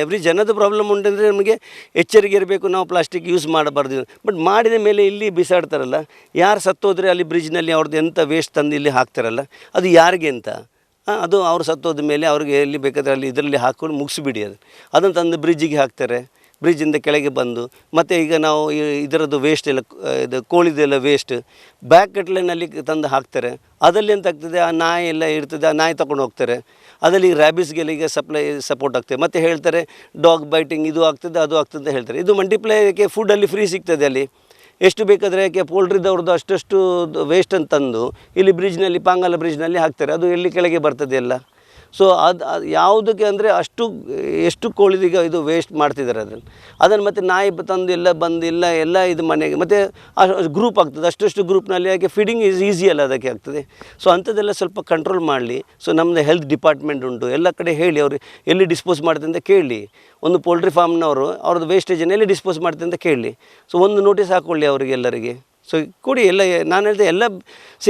ಎವ್ರಿ ಜನದ ಪ್ರಾಬ್ಲಮ್ ಉಂಟಂದರೆ ನಮಗೆ ಎಚ್ಚರಿಕೆ ಇರಬೇಕು, ನಾವು ಪ್ಲಾಸ್ಟಿಕ್ ಯೂಸ್ ಮಾಡಬಾರ್ದು. ಬಟ್ ಮಾಡಿದ ಮೇಲೆ ಇಲ್ಲಿ ಬಿಸಾಡ್ತಾರಲ್ಲ, ಯಾರು ಸತ್ತೋದ್ರೆ ಅಲ್ಲಿ ಬ್ರಿಡ್ಜ್ನಲ್ಲಿ ಅವ್ರದ್ದು ಎಂಥ ವೇಸ್ಟ್ ತಂದು ಇಲ್ಲಿ ಹಾಕ್ತಾರಲ್ಲ, ಅದು ಯಾರಿಗೆ ಅಂತ? ಅದು ಅವ್ರು ಸತ್ತೋದ ಮೇಲೆ ಅವ್ರಿಗೆ ಎಲ್ಲಿ ಬೇಕಾದರೆ ಅಲ್ಲಿ ಇದರಲ್ಲಿ ಹಾಕ್ಕೊಂಡು ಮುಗಿಸ್ಬಿಡಿ, ಅದನ್ನು ತಂದು ಬ್ರಿಡ್ಜಿಗೆ ಹಾಕ್ತಾರೆ. ಬ್ರಿಡ್ಜಿಂದ ಕೆಳಗೆ ಬಂದು ಮತ್ತು ಈಗ ನಾವು ಇದರದ್ದು ವೇಸ್ಟ್ ಎಲ್ಲ, ಇದು ಕೋಳಿದೆಲ್ಲ ವೇಸ್ಟ್ ಬ್ಯಾಕ್ ಕಟ್ಲೆನಲ್ಲಿ ತಂದು ಹಾಕ್ತಾರೆ. ಅದರಲ್ಲಿ ಎಂತ ಆಗ್ತದೆ, ಆ ನಾಯಿ ಎಲ್ಲ ಇರ್ತದೆ, ಆ ನಾಯಿ ತಗೊಂಡು ಹೋಗ್ತಾರೆ, ಅದರಲ್ಲಿ ರ್ಯಾಬಿಸ್ಗೆಲ್ಲ ಈಗ ಸಪೋರ್ಟ್ ಆಗ್ತದೆ. ಮತ್ತು ಹೇಳ್ತಾರೆ ಡಾಗ್ ಬೈಟಿಂಗ್ ಇದು ಆಗ್ತದೆ ಅದು ಆಗ್ತದೆ ಅಂತ ಹೇಳ್ತಾರೆ. ಇದು ಮಲ್ಟಿಪ್ಲೈಗೆ ಫುಡ್ಡಲ್ಲಿ ಫ್ರೀ ಸಿಗ್ತದೆ, ಅಲ್ಲಿ ಎಷ್ಟು ಬೇಕಾದರೆ ಯಾಕೆ ಪೋಲ್ಟ್ರಿದವ್ರದ್ದು ಅಷ್ಟು ವೇಸ್ಟ್ ಅಂತ ತಂದು ಇಲ್ಲಿ ಬ್ರಿಡ್ಜ್ನಲ್ಲಿ, ಪಾಂಗಾಲ ಬ್ರಿಡ್ಜ್ನಲ್ಲಿ ಹಾಕ್ತಾರೆ, ಅದು ಎಲ್ಲಿ ಕೆಳಗೆ ಬರ್ತದೆ ಎಲ್ಲ. ಸೊ ಅದು ಯಾವುದಕ್ಕೆ ಅಂದರೆ ಎಷ್ಟು ಕೋಳಿದೀಗ ಇದು ವೇಸ್ಟ್ ಮಾಡ್ತಿದ್ದಾರೆ ಅದನ್ನು ಮತ್ತು ನಾಯಿ ತಂದು ಎಲ್ಲ ಬಂದಿಲ್ಲ ಎಲ್ಲ ಇದು ಮನೆಗೆ, ಮತ್ತು ಗ್ರೂಪ್ ಆಗ್ತದೆ, ಅಷ್ಟು ಗ್ರೂಪ್ನಲ್ಲಿ ಯಾಕೆ ಫೀಡಿಂಗ್ ಈಸಿ ಅಲ್ಲ, ಅದಕ್ಕೆ ಆಗ್ತದೆ. ಸೊ ಅಂಥದ್ದೆಲ್ಲ ಸ್ವಲ್ಪ ಕಂಟ್ರೋಲ್ ಮಾಡಲಿ. ಸೊ ನಮ್ಮದು ಹೆಲ್ತ್ ಡಿಪಾರ್ಟ್ಮೆಂಟ್ ಉಂಟು, ಎಲ್ಲ ಕಡೆ ಹೇಳಿ ಅವರು ಎಲ್ಲಿ ಡಿಸ್ಪೋಸ್ ಮಾಡ್ತಾರೆ ಅಂತ ಕೇಳಿ. ಒಂದು ಪೋಲ್ಟ್ರಿ ಫಾರ್ಮ್ನವರು ಅವ್ರದ್ದು ವೇಸ್ಟೇಜನ್ನು ಎಲ್ಲಿ ಡಿಸ್ಪೋಸ್ ಮಾಡ್ತಾರೆ ಅಂತ ಕೇಳಿ. ಸೊ ಒಂದು ನೋಟಿಸ್ ಹಾಕ್ಕೊಳ್ಳಿ ಅವರಿಗೆಲ್ಲರಿಗೆ. ಸೊ ಕೊಡಿ ಎಲ್ಲ. ನಾನು ಹೇಳಿದೆ ಎಲ್ಲ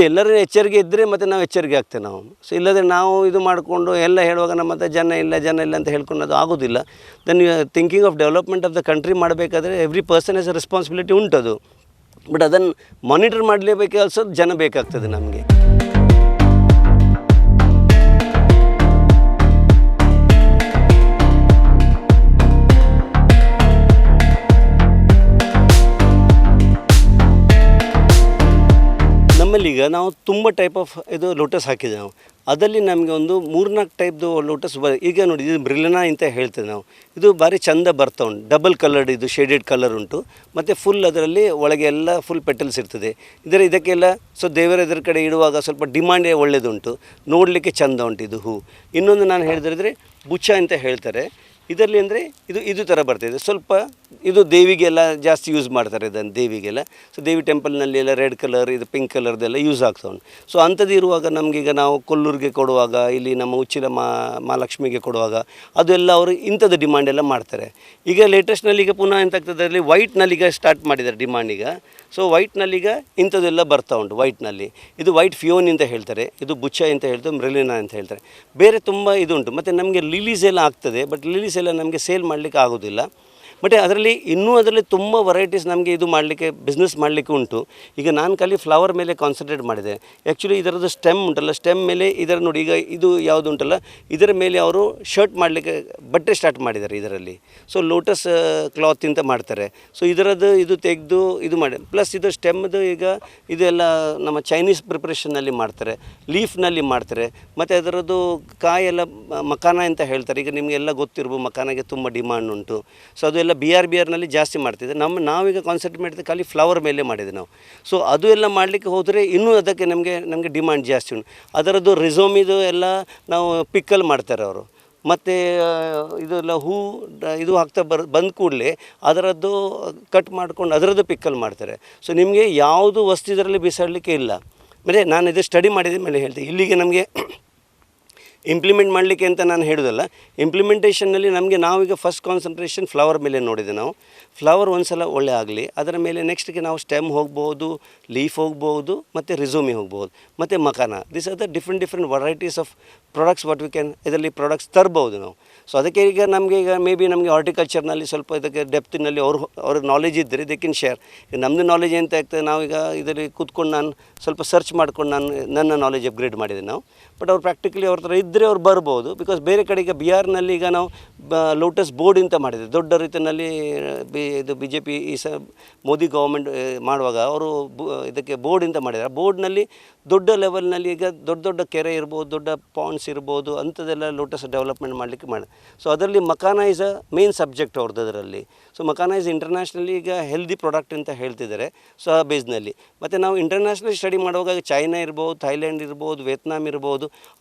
ಎಲ್ಲರೂ ಎಚ್ಚರಿಕೆ ಇದ್ದರೆ ಮತ್ತು ನಾವು ಎಚ್ಚರಿಕೆ ಆಗ್ತೇವೆ ನಾವು. ಸೊ ಇಲ್ಲದ್ರೆ ನಾವು ಇದು ಮಾಡಿಕೊಂಡು ಎಲ್ಲ ಹೇಳುವಾಗ ನಮ್ಮ ಹತ್ರ ಜನ ಇಲ್ಲ ಅಂತ ಹೇಳ್ಕೊಂಡು ಅದು ಆಗೋದಿಲ್ಲ. Then thinking of development of the country ಮಾಡಬೇಕಾದ್ರೆ every person has a responsibility ಉಂಟದು. ಬಟ್ ಅದನ್ನು ಮಾನಿಟರ್ ಮಾಡಲೇಬೇಕು, ಅಲ್ಸೋದು ಜನ ಬೇಕಾಗ್ತದೆ ನಮಗೆ. ನಮ್ಮಲ್ಲೀಗ ನಾವು ತುಂಬ ಟೈಪ್ ಆಫ್ ಇದು ಲೋಟಸ್ ಹಾಕಿದೆ ನಾವು. ಅದರಲ್ಲಿ ನಮಗೆ ಒಂದು 3-4 ಟೈಪ್ದು ಲೋಟಸ್ ಈಗ ನೋಡಿ, ಇದು ಬ್ರಿಲಿನಾ ಅಂತ ಹೇಳ್ತೇವೆ ನಾವು. ಇದು ಭಾರಿ ಚಂದ ಬರ್ತಾ ಉಂಟು, ಡಬಲ್ ಕಲರ್ಡ್, ಇದು ಶೇಡೆಡ್ ಕಲರ್ ಉಂಟು, ಮತ್ತು ಫುಲ್ ಅದರಲ್ಲಿ ಒಳಗೆ ಎಲ್ಲ ಫುಲ್ ಪೆಟಲ್ಸ್ ಇರ್ತದೆ. ಇದಕ್ಕೆಲ್ಲ ಸೊ ದೇವರ ಎದುರು ಕಡೆ ಇಡುವಾಗ ಸ್ವಲ್ಪ ಡಿಮಾಂಡೇ ಒಳ್ಳೆಯದುಂಟು, ನೋಡಲಿಕ್ಕೆ ಚಂದ ಉಂಟು ಇದು ಹೂ. ಇನ್ನೊಂದು ನಾನು ಹೇಳಿದ್ರೆ ಬುಚ್ಚ ಅಂತ ಹೇಳ್ತಾರೆ. ಇದರಲ್ಲಿ ಅಂದರೆ ಇದು ಥರ ಬರ್ತಾಯಿದೆ, ಸ್ವಲ್ಪ ಇದು ದೇವಿಗೆಲ್ಲ ಜಾಸ್ತಿ ಯೂಸ್ ಮಾಡ್ತಾರೆ ಇದನ್ನು ದೇವಿಗೆಲ್ಲ. ಸೊ ದೇವಿ ಟೆಂಪಲ್ನಲ್ಲಿ ಎಲ್ಲ ರೆಡ್ ಕಲರ್ ಇದು ಪಿಂಕ್ ಕಲರ್ದೆಲ್ಲ ಯೂಸ್ ಆಗ್ತಾ ಉಂಟು. ಸೊ ಅಂಥದ್ದು ಇರುವಾಗ ನಮಗೀಗ ನಾವು ಕೊಲ್ಲೂರಿಗೆ ಕೊಡುವಾಗ, ಇಲ್ಲಿ ನಮ್ಮ ಉಚ್ಚಿಲ ಮಹಾಲಕ್ಷ್ಮಿಗೆ ಕೊಡುವಾಗ ಅದೆಲ್ಲ ಅವರು ಇಂಥದ್ದು ಡಿಮಾಂಡ್ ಎಲ್ಲ ಮಾಡ್ತಾರೆ. ಈಗ ಲೇಟೆಸ್ಟ್ನಲ್ಲಿ ಈಗ ಪುನಃ ಎಂತಾಗ್ತದೆ, ಅದರಲ್ಲಿ ವೈಟ್ನಲ್ಲಿ ಈಗ ಸ್ಟಾರ್ಟ್ ಮಾಡಿದ್ದಾರೆ ಡಿಮಾಂಡ್ ಈಗ. ಸೊ ವೈಟ್ನಲ್ಲಿ ಈಗ ಇಂಥದ್ದೆಲ್ಲ ಬರ್ತಾ ಉಂಟು. ವೈಟ್ನಲ್ಲಿ ಇದು ವೈಟ್ ಫಿಯೋನಿ ಅಂತ ಹೇಳ್ತಾರೆ, ಇದು ಬುಚ್ಚ ಅಂತ ಹೇಳ್ತಾರೆ, ಮ್ರೆಲಿನಾ ಅಂತ ಹೇಳ್ತಾರೆ, ಬೇರೆ ತುಂಬ ಇದು ಉಂಟು. ಮತ್ತು ನಮಗೆ ಲಿಲೀಸ್ ಎಲ್ಲ ಆಗ್ತದೆ, ಬಟ್ ಲಿಲೀಸ್ ಎಲ್ಲ ನಮಗೆ ಸೇಲ್ ಮಾಡಲಿಕ್ಕೆ ಆಗೋದಿಲ್ಲ. ಬಟ್ ಅದರಲ್ಲಿ ಅದರಲ್ಲಿ ತುಂಬ ವೆರೈಟೀಸ್ ನಮಗೆ ಇದು ಮಾಡಲಿಕ್ಕೆ ಬಿಸ್ನೆಸ್ ಮಾಡಲಿಕ್ಕೆ ಉಂಟು. ಈಗ ನಾನು ಖಾಲಿ ಫ್ಲವರ್ ಮೇಲೆ ಕಾನ್ಸಂಟ್ರೇಟ್ ಮಾಡಿದೆ. ಆ್ಯಕ್ಚುಲಿ ಇದರದ್ದು ಸ್ಟೆಮ್ ಉಂಟಲ್ಲ, ಸ್ಟೆಮ್ ಮೇಲೆ ಇದರ ನೋಡಿ, ಈಗ ಇದು ಯಾವುದು ಉಂಟಲ್ಲ ಇದರ ಮೇಲೆ ಅವರು ಶರ್ಟ್ ಮಾಡಲಿಕ್ಕೆ ಬಟ್ಟೆ ಸ್ಟಾರ್ಟ್ ಮಾಡಿದ್ದಾರೆ ಇದರಲ್ಲಿ. ಸೊ ಲೋಟಸ್ ಕ್ಲಾತ್ ಅಂತ ಮಾಡ್ತಾರೆ. ಸೊ ಇದರದ್ದು ಇದು ತೆಗೆದು ಇದು ಮಾಡಿ, ಪ್ಲಸ್ ಇದು ಸ್ಟೆಮ್ದು ಈಗ ಇದೆಲ್ಲ ನಮ್ಮ ಚೈನೀಸ್ ಪ್ರಿಪ್ರೇಷನ್ನಲ್ಲಿ ಮಾಡ್ತಾರೆ, ಲೀಫ್ನಲ್ಲಿ ಮಾಡ್ತಾರೆ. ಮತ್ತು ಅದರದ್ದು ಕಾಯೆಲ್ಲ ಮಕಾನ ಅಂತ ಹೇಳ್ತಾರೆ. ಈಗ ನಿಮಗೆಲ್ಲ ಗೊತ್ತಿರ್ಬೋದು, ಮಕಾನಾಗೆ ತುಂಬ ಡಿಮಾಂಡ್ ಉಂಟು. ಸೊ ಅದು ಎಲ್ಲ ಬಿ ಆರ್ನಲ್ಲಿ ಜಾಸ್ತಿ ಮಾಡ್ತಿದ್ದೆ. ನಾವೀಗ ಕಾನ್ಸಂಟ್ರೇಟ್ ಮಾಡಿದ್ದು ಖಾಲಿ ಫ್ಲವರ್ ಮೇಲೆ ಮಾಡಿದೆ ನಾವು. ಸೊ ಅದು ಎಲ್ಲ ಮಾಡಲಿಕ್ಕೆ ಹೋದರೆ ಇನ್ನೂ ಅದಕ್ಕೆ ನಮಗೆ ಡಿಮಾಂಡ್ ಜಾಸ್ತಿ ಉಂಟು. ಅದರದ್ದು ರಿಸೋಮಿದು ಎಲ್ಲ ನಾವು ಪಿಕ್ಕಲ್ ಮಾಡ್ತಾರೆ ಅವರು. ಮತ್ತು ಇದೆಲ್ಲ ಇದು ಹಾಕ್ತಾ ಬಂದ ಕೂಡಲೇ ಅದರದ್ದು ಕಟ್ ಮಾಡ್ಕೊಂಡು ಅದರದ್ದು ಪಿಕ್ಕಲ್ ಮಾಡ್ತಾರೆ. ಸೊ ನಿಮಗೆ ಯಾವುದು ವಸ್ತು ಇದರಲ್ಲಿ ಬಿಸಾಡಲಿಕ್ಕೆ ಇಲ್ಲ. ಮತ್ತು ನಾನು ಇದು ಸ್ಟಡಿ ಮಾಡಿದ ಮೇಲೆ ಹೇಳ್ತೀನಿ, ಇಲ್ಲಿಗೆ ನಮಗೆ ಇಂಪ್ಲಿಮೆಂಟ್ ಮಾಡಲಿಕ್ಕೆ ಅಂತ ನಾನು ಹೇಳೋದಲ್ಲ, ಇಂಪ್ಲಿಮೆಂಟೇಷನ್ನಲ್ಲಿ ನಮಗೆ ನಾವೀಗ ಫಸ್ಟ್ ಕಾನ್ಸಂಟ್ರೇಷನ್ ಫ್ಲವರ್ ಮೇಲೆ ನೋಡಿದೆ ನಾವು. ಫ್ಲವರ್ ಒಂದು ಸಲ ಒಳ್ಳೆ ಆಗಲಿ, ಅದರ ಮೇಲೆ ನೆಕ್ಸ್ಟ್ಗೆ ನಾವು ಸ್ಟೆಮ್ ಹೋಗ್ಬೋದು, ಲೀಫ್ ಹೋಗ್ಬೋದು, ಮತ್ತು ರಿಸೋಮಿ ಹೋಗ್ಬೋದು, ಮತ್ತು ಮಕಾನ. This are the different varieties of products what we can ಇದರಲ್ಲಿ ಪ್ರಾಡಕ್ಟ್ಸ್ ತರ್ಬೋದು ನಾವು. ಸೊ ಅದಕ್ಕೆ ಈಗ ಮೇ ಬಿ ನಮಗೆ ಹಾರ್ಟಿಕಲ್ಚರ್ನಲ್ಲಿ ಸ್ವಲ್ಪ ಇದಕ್ಕೆ ಡೆಪ್ತಿನಲ್ಲಿ ಅವ್ರ ನಾಲೆಜ್ ಇದ್ದರೆ ದೇ ಕ್ಯಾನ್ ಶೇರ್. ಈಗ ನಮ್ಮದು ನಾಲೆಜ್ ಎಂತ ಆಗ್ತದೆ, ನಾವೀಗ ಇದರಲ್ಲಿ ಕೂತ್ಕೊಂಡು ನಾನು ಸ್ವಲ್ಪ ಸರ್ಚ್ ಮಾಡ್ಕೊಂಡು ನನ್ನ ನಾಲೆಜ್ ಅಪ್ಗ್ರೇಡ್ ಮಾಡಿದೆ ನಾವು. ಬಟ್ ಅವ್ರು ಪ್ರಾಕ್ಟಿಕಲಿ ಅವ್ರ ಥರ ಇದ್ದರೆ ಅವ್ರು ಬರ್ಬೋದು. ಬಿಕಾಸ್ ಬೇರೆ ಕಡೆ ಈಗ ಬಿಹಾರ್ನಲ್ಲಿ ಈಗ ನಾವು ಲೋಟಸ್ ಬೋರ್ಡ್ ಅಂತ ಮಾಡಿದೆ ದೊಡ್ಡ ರೀತಿಯಲ್ಲಿ. ಇದು BJP ಮೋದಿ ಗೌರ್ಮೆಂಟ್ ಮಾಡುವಾಗ ಅವರು ಇದಕ್ಕೆ ಬೋರ್ಡ್ ಅಂತ ಮಾಡಿದ್ದಾರೆ. ಬೋರ್ಡ್ನಲ್ಲಿ ದೊಡ್ಡ ಲೆವೆಲ್ನಲ್ಲಿ ಈಗ ದೊಡ್ಡ ಕೆರೆ ಇರ್ಬೋದು, ದೊಡ್ಡ ಪಾಂಡ್ಸ್ ಇರ್ಬೋದು, ಅಂಥದ್ದೆಲ್ಲ ಲೋಟಸ್ ಡೆವಲಪ್ಮೆಂಟ್ ಮಾಡಲಿಕ್ಕೆ ಮಾಡಿ. ಸೊ ಅದರಲ್ಲಿ ಮಕಾನ ಈಸ್ ಅ ಮೇನ್ ಸಬ್ಜೆಕ್ಟ್ ಅವ್ರದ್ದು ಅದರಲ್ಲಿ. ಸೊ ಮಕಾನ ಈಸ್ ಇಂಟರ್ನ್ಯಾಷನಲಿ ಈಗ ಹೆಲ್ದಿ ಪ್ರಾಡಕ್ಟ್ ಅಂತ ಹೇಳ್ತಿದ್ದಾರೆ. ಸೊ ಆ ಬೇಸ್ನಲ್ಲಿ ಮತ್ತು ನಾವು ಇಂಟರ್ನ್ಯಾಷನಲ್ ಸ್ಟಡಿ ಮಾಡುವಾಗ ಚೈನಾ ಇರ್ಬೋದು, ಥೈಲ್ಯಾಂಡ್ ಇರ್ಬೋದು, ವಿಯೆಟ್ನಾಮ್ ಇರ್ಬೋದು,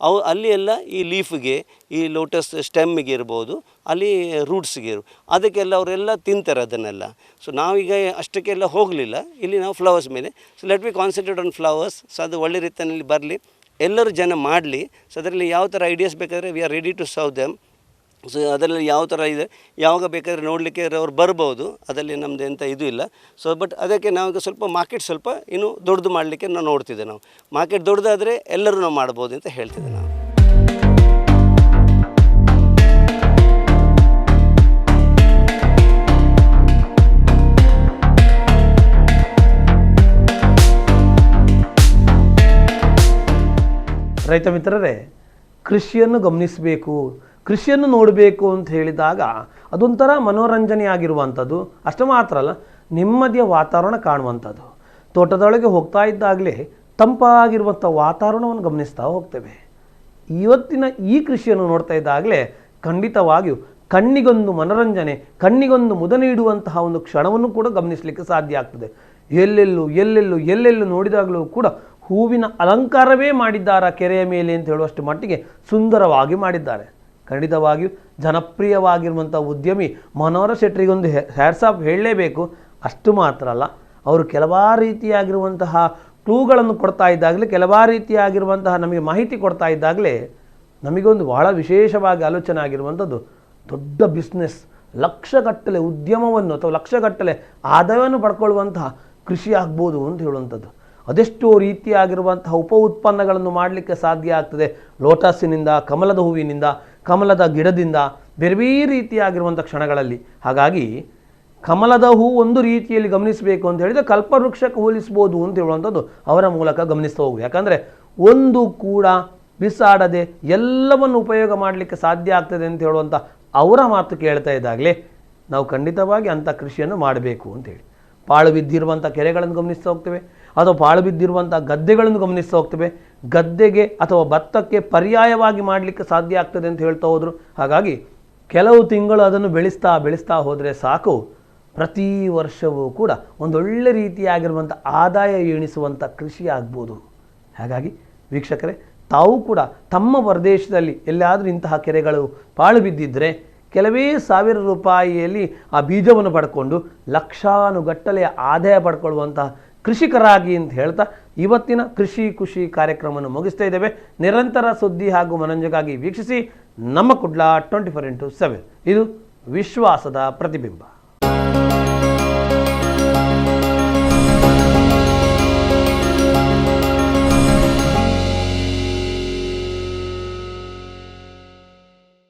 ಅಲ್ಲಿ ಎಲ್ಲ ಈ ಲೀಫ್ಗೆ, ಈ ಲೋಟಸ್ ಸ್ಟೆಮ್ಮಿಗೆ ಇರ್ಬೋದು, ಅಲ್ಲಿ ರೂಟ್ಸ್ಗೆ ಅದಕ್ಕೆಲ್ಲ ಅವರೆಲ್ಲ ತಿಂತಾರೆ ಅದನ್ನೆಲ್ಲ. ಸೊ ನಾವೀಗ ಅಷ್ಟಕ್ಕೆಲ್ಲ ಹೋಗಲಿಲ್ಲ, ಇಲ್ಲಿ ನಾವು ಫ್ಲವರ್ಸ್ ಮೇಲೆ. So let we concentrate on flowers. So ಅದು ಒಳ್ಳೆ ರೀತಿಯಲ್ಲಿ ಬರಲಿ, ಎಲ್ಲರೂ ಜನ ಮಾಡಲಿ. ಸೊ ಅದರಲ್ಲಿ ಯಾವ ಥರ ಐಡಿಯಾಸ್ ಬೇಕಾದರೆ we are ready to serve them. So ಅದರಲ್ಲಿ ಯಾವ ಥರ ಇದೆ, ಯಾವಾಗ ಬೇಕಾದರೆ ನೋಡಲಿಕ್ಕೆ ಅವ್ರು ಬರ್ಬೋದು, ಅದರಲ್ಲಿ ನಮ್ಮದು ಎಂಥ ಇದು ಇಲ್ಲ. ಸೊ ಬಟ್ ಅದಕ್ಕೆ ನಾವೀಗ ಸ್ವಲ್ಪ ಮಾರ್ಕೆಟ್ ಸ್ವಲ್ಪ ಇನ್ನೂ ದೊಡ್ಡದು ಮಾಡಲಿಕ್ಕೆ ನಾವು ನೋಡ್ತಿದ್ದೆ. ನಾವು ಮಾರ್ಕೆಟ್ ದೊಡ್ಡದಾದರೆ ಎಲ್ಲರೂ ನಾವು ಮಾಡ್ಬೋದು ಅಂತ ಹೇಳ್ತಿದ್ದೆ ನಾವು. ರೈತ ಮಿತ್ರರೇ, ಕೃಷಿಯನ್ನು ಗಮನಿಸಬೇಕು, ಕೃಷಿಯನ್ನು ನೋಡಬೇಕು ಅಂತ ಹೇಳಿದಾಗ ಅದೊಂಥರ ಮನೋರಂಜನೆಯಾಗಿರುವಂಥದ್ದು. ಅಷ್ಟು ಮಾತ್ರ ಅಲ್ಲ, ನೆಮ್ಮದಿಯ ವಾತಾವರಣ ಕಾಣುವಂಥದ್ದು. ತೋಟದೊಳಗೆ ಹೋಗ್ತಾ ಇದ್ದಾಗಲೇ ತಂಪಾಗಿರುವಂಥ ವಾತಾವರಣವನ್ನು ಗಮನಿಸ್ತಾ ಹೋಗ್ತೇವೆ. ಇವತ್ತಿನ ಈ ಕೃಷಿಯನ್ನು ನೋಡ್ತಾ ಇದ್ದಾಗಲೇ ಖಂಡಿತವಾಗಿಯೂ ಕಣ್ಣಿಗೊಂದು ಮನೋರಂಜನೆ, ಕಣ್ಣಿಗೊಂದು ಮುದ ನೀಡುವಂತಹ ಒಂದು ಕ್ಷಣವನ್ನು ಕೂಡ ಗಮನಿಸಲಿಕ್ಕೆ ಸಾಧ್ಯ ಆಗ್ತದೆ. ಎಲ್ಲೆಲ್ಲೂ ನೋಡಿದಾಗಲೂ ಕೂಡ ಹೂವಿನ ಅಲಂಕಾರವೇ ಮಾಡಿದ್ದಾರೆ ಕೆರೆಯ ಮೇಲೆ ಅಂತ ಹೇಳುವಷ್ಟು ಮಟ್ಟಿಗೆ ಸುಂದರವಾಗಿ ಮಾಡಿದ್ದಾರೆ. ಖಂಡಿತವಾಗಿಯೂ ಜನಪ್ರಿಯವಾಗಿರುವಂಥ ಉದ್ಯಮಿ ಮನೋಹರ ಶೆಟ್ಟರಿಗೊಂದು ಹ್ಯಾಟ್ಸ್ ಆಫ್ ಹೇಳಲೇಬೇಕು. ಅಷ್ಟು ಮಾತ್ರ ಅಲ್ಲ, ಅವರು ಕೆಲವಾರು ರೀತಿಯಾಗಿರುವಂತಹ ಕ್ಲೂಗಳನ್ನು ಕೊಡ್ತಾ ಇದ್ದಾಗಲೇ, ಕೆಲವಾರು ರೀತಿಯಾಗಿರುವಂತಹ ನಮಗೆ ಮಾಹಿತಿ ಕೊಡ್ತಾ ಇದ್ದಾಗಲೇ ನಮಗೊಂದು ಬಹಳ ವಿಶೇಷವಾಗಿ ಆಲೋಚನೆ ಆಗಿರುವಂಥದ್ದು, ದೊಡ್ಡ ಬಿಸ್ನೆಸ್, ಲಕ್ಷಗಟ್ಟಲೆ ಉದ್ಯಮವನ್ನು ಅಥವಾ ಲಕ್ಷಗಟ್ಟಲೆ ಆದಾಯವನ್ನು ಪಡ್ಕೊಳ್ಳುವಂತಹ ಕೃಷಿ ಆಗ್ಬೋದು ಅಂತ ಹೇಳುವಂಥದ್ದು. ಅದೆಷ್ಟೋ ರೀತಿಯಾಗಿರುವಂತಹ ಉಪ ಉತ್ಪನ್ನಗಳನ್ನು ಮಾಡಲಿಕ್ಕೆ ಸಾಧ್ಯ ಆಗ್ತದೆ. ಲೋಟಸ್ಸಿನಿಂದ, ಕಮಲದ ಹೂವಿನಿಂದ, ಕಮಲದ ಗಿಡದಿಂದ, ಬೇರೆ ಬೇರೆ ರೀತಿಯಾಗಿರುವಂಥ ಕ್ಷಣಗಳಲ್ಲಿ. ಹಾಗಾಗಿ ಕಮಲದ ಹೂ ಒಂದು ರೀತಿಯಲ್ಲಿ ಗಮನಿಸಬೇಕು ಅಂತ ಹೇಳಿದರೆ ಕಲ್ಪವೃಕ್ಷಕ್ಕೆ ಹೋಲಿಸ್ಬೋದು ಅಂತ ಹೇಳುವಂಥದ್ದು ಅವರ ಮೂಲಕ ಗಮನಿಸ್ತಾ ಹೋಗು. ಯಾಕಂದರೆ ಒಂದು ಕೂಡ ಬಿಸಾಡದೆ ಎಲ್ಲವನ್ನು ಉಪಯೋಗ ಮಾಡಲಿಕ್ಕೆ ಸಾಧ್ಯ ಆಗ್ತದೆ ಅಂತ ಹೇಳುವಂಥ ಅವರ ಮಾತು ಕೇಳ್ತಾ ಇದ್ದಾಗಲೇ ನಾವು ಖಂಡಿತವಾಗಿ ಅಂಥ ಕೃಷಿಯನ್ನು ಮಾಡಬೇಕು ಅಂತೇಳಿ ಪಾಳು ಬಿದ್ದಿರುವಂಥ ಕೆರೆಗಳನ್ನು ಗಮನಿಸ್ತಾ ಹೋಗ್ತೇವೆ, ಅಥವಾ ಪಾಳು ಬಿದ್ದಿರುವಂಥ ಗದ್ದೆಗಳನ್ನು ಗಮನಿಸ್ತಾ ಹೋಗ್ತೇವೆ. ಗದ್ದೆಗೆ ಅಥವಾ ಭತ್ತಕ್ಕೆ ಪರ್ಯಾಯವಾಗಿ ಮಾಡಲಿಕ್ಕೆ ಸಾಧ್ಯ ಆಗ್ತದೆ ಅಂತ ಹೇಳ್ತಾ ಹೋದರು. ಹಾಗಾಗಿ ಕೆಲವು ತಿಂಗಳು ಅದನ್ನು ಬೆಳೆಸ್ತಾ ಹೋದರೆ ಸಾಕು, ಪ್ರತಿ ವರ್ಷವೂ ಕೂಡ ಒಂದೊಳ್ಳೆ ರೀತಿಯಾಗಿರುವಂಥ ಆದಾಯ ಎಣಿಸುವಂಥ ಕೃಷಿ ಆಗ್ಬೋದು. ಹಾಗಾಗಿ ವೀಕ್ಷಕರೇ, ತಾವು ಕೂಡ ತಮ್ಮ ಪ್ರದೇಶದಲ್ಲಿ ಎಲ್ಲಾದರೂ ಇಂತಹ ಕೆರೆಗಳು ಪಾಳು ಬಿದ್ದಿದ್ದರೆ ಕೆಲವೇ ಸಾವಿರ ರೂಪಾಯಿಯಲ್ಲಿ ಆ ಬೀಜವನ್ನು ಪಡ್ಕೊಂಡು ಲಕ್ಷಾನುಗಟ್ಟಲೆ ಆದಾಯ ಪಡ್ಕೊಳ್ಳುವಂತಹ ಕೃಷಿಕರಾಗಿ ಅಂತ ಹೇಳ್ತಾ ಇವತ್ತಿನ ಕೃಷಿ ಖುಷಿ ಕಾರ್ಯಕ್ರಮವನ್ನು ಮುಗಿಸ್ತಾ ಇದ್ದೇವೆ. ನಿರಂತರ ಸುದ್ದಿ ಹಾಗೂ ಮನರಂಜನೆಗಾಗಿ ವೀಕ್ಷಿಸಿ ನಮ್ಮ ಕುಡ್ಲ 24x7. ಇದು ವಿಶ್ವಾಸದ ಪ್ರತಿಬಿಂಬ.